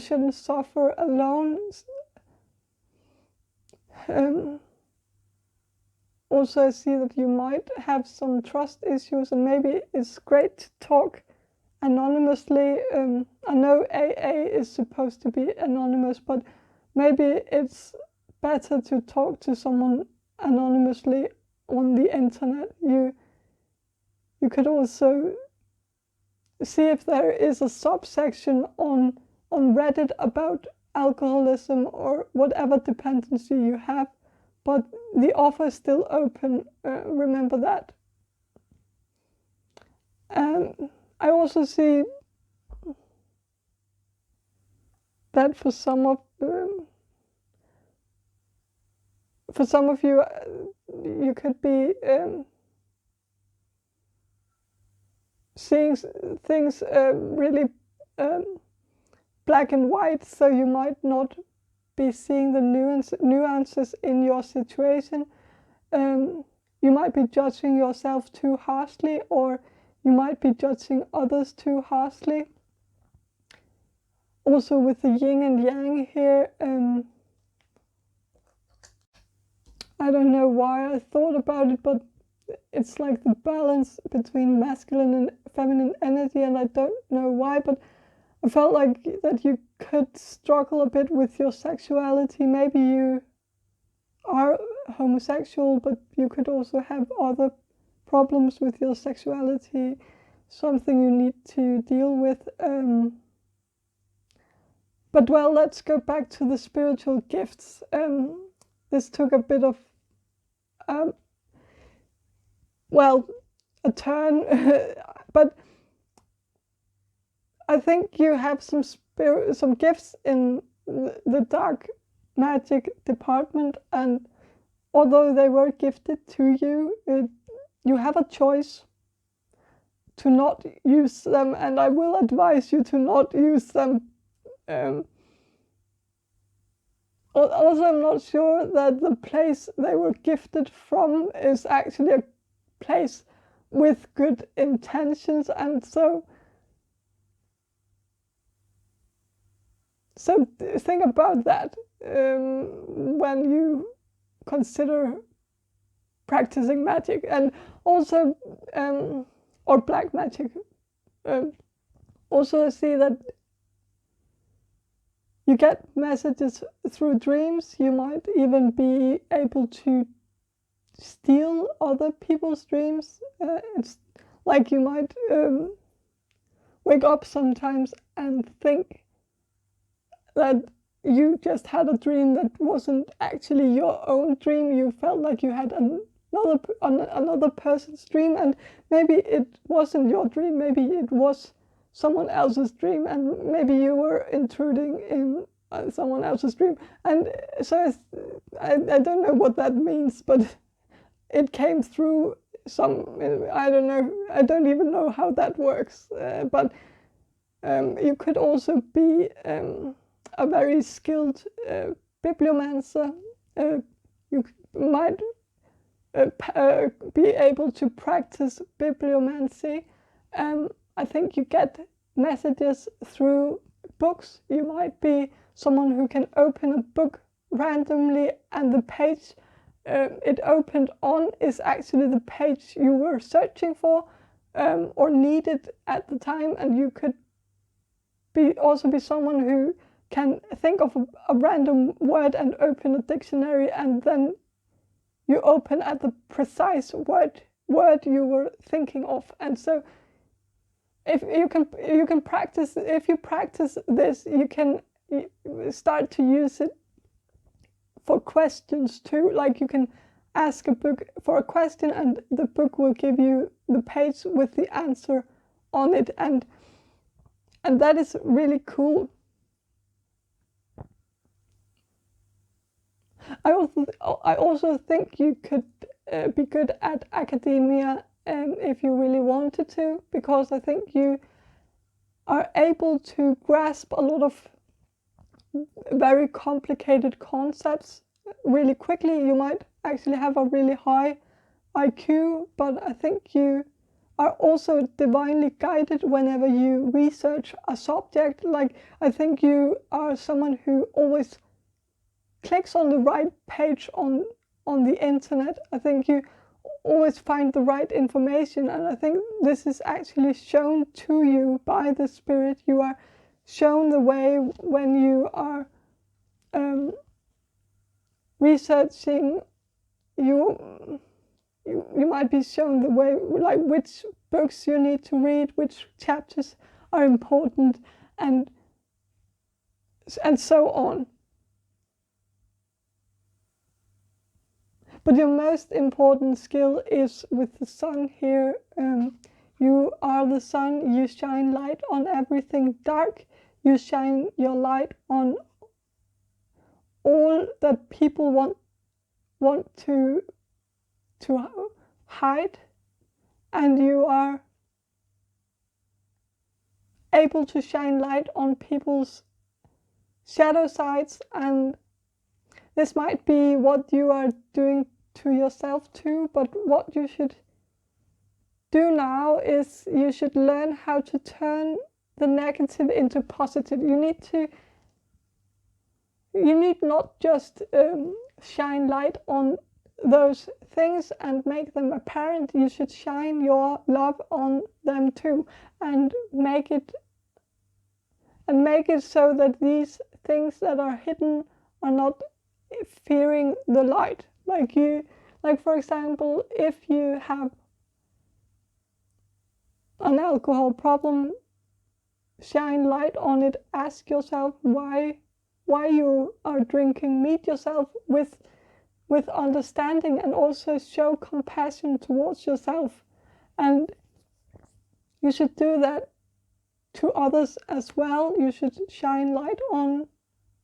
S1: shouldn't suffer alone. Also, I see that you might have some trust issues, and maybe it's great to talk anonymously. I know AA is supposed to be anonymous, but maybe it's better to talk to someone anonymously on the internet. You could also see if there is a subsection on Reddit about alcoholism or whatever dependency you have, but the offer is still open. Remember that. I also see that for some of you, you could be seeing things really black and white, so you might not be seeing the nuances in your situation. You might be judging yourself too harshly, or you might be judging others too harshly. Also with the yin and yang here, I don't know why I thought about it, but it's like the balance between masculine and feminine energy, and I don't know why, but I felt like that you could struggle a bit with your sexuality. Maybe you are homosexual, but you could also have other problems with your sexuality, something you need to deal with. But well, let's go back to the spiritual gifts. This took a bit of a turn, but I think you have some gifts in the dark magic department, and although they were gifted to you, you have a choice to not use them, and I will advise you to not use them. Also, I'm not sure that the place they were gifted from is actually a place with good intentions, and so think about that when you consider practicing magic, and also or black magic. Also, I see that You get messages through dreams. You might even be able to steal other people's dreams. It's like you might wake up sometimes and think that you just had a dream that wasn't actually your own dream. You felt like you had another person's dream, and maybe it wasn't your dream. Maybe it was someone else's dream, and maybe you were intruding in someone else's dream. And so I don't know what that means, but it came through some, I don't know, I don't even know how that works. But you could also be a very skilled bibliomancer. You might be able to practice bibliomancy. I think you get messages through books. You might be someone who can open a book randomly, and the page it opened on is actually the page you were searching for or needed at the time. And you could also be someone who can think of a random word and open a dictionary, and then you open at the precise word you were thinking of. And so if you can practice, if you practice this, you can start to use it for questions too. Like you can ask a book for a question, and the book will give you the page with the answer on it, and that is really cool. I also think you could be good at academia if you really wanted to, because I think you are able to grasp a lot of very complicated concepts really quickly. You might actually have a really high IQ, but I think you are also divinely guided whenever you research a subject. Like, I think you are someone who always clicks on the right page on the internet. I think you always find the right information, and I think this is actually shown to you by the spirit. You are shown the way when you are researching. You might be shown the way, like which books you need to read, which chapters are important, and so on. But your most important skill is with the sun here. You are the sun. You shine light on everything dark. You shine your light on all that people want to hide, and you are able to shine light on people's shadow sides. And this might be what you are doing to yourself too, but what you should do now is you should learn how to turn the negative into positive. You need not just shine light on those things and make them apparent. You should shine your love on them too, and make it so that these things that are hidden are not fearing the light. Like for example, if you have an alcohol problem, shine light on it. Ask yourself why you are drinking. Meet yourself with understanding, and also show compassion towards yourself. And you should do that to others as well. You should shine light on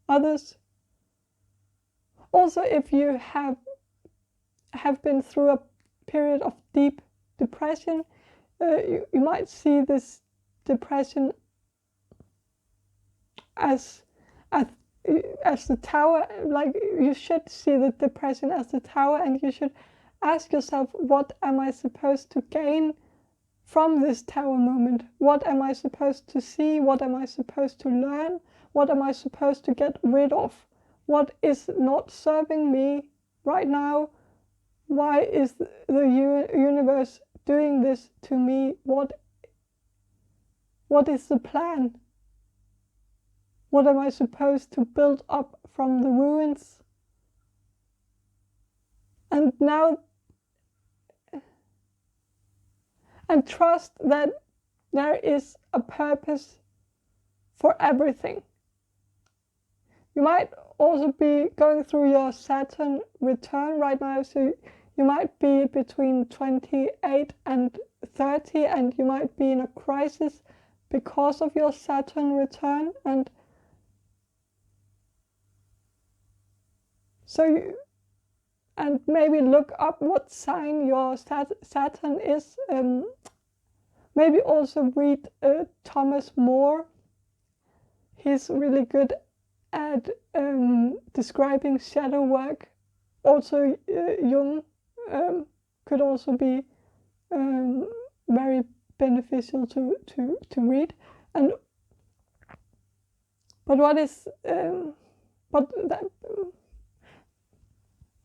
S1: others. Also, if you have been through a period of deep depression, you might see this depression as the tower. Like, you should see the depression as the tower, and you should ask yourself, what am I supposed to gain from this tower moment? What am I supposed to see? What am I supposed to learn? What am I supposed to get rid of? What is not serving me right now? Why is the universe doing this to me? What is the plan? What am I supposed to build up from the ruins? And now, and trust that there is a purpose for everything. You might also be going through your Saturn return right now, so you might be between 28 and 30, and you might be in a crisis because of your Saturn return. And so and maybe look up what sign your Saturn is. Maybe also read Thomas More. He's really good at describing shadow work. Also, Jung could also be very beneficial to read. And but what is but that,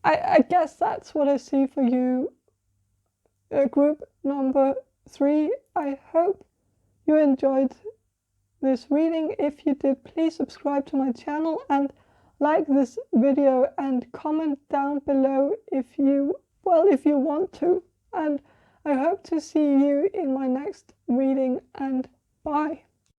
S1: I guess that's what I see for you, group number 3. I hope you enjoyed this reading. If you did, please subscribe to my channel and like this video and comment down below if you want to. And I hope to see you in my next reading, and bye.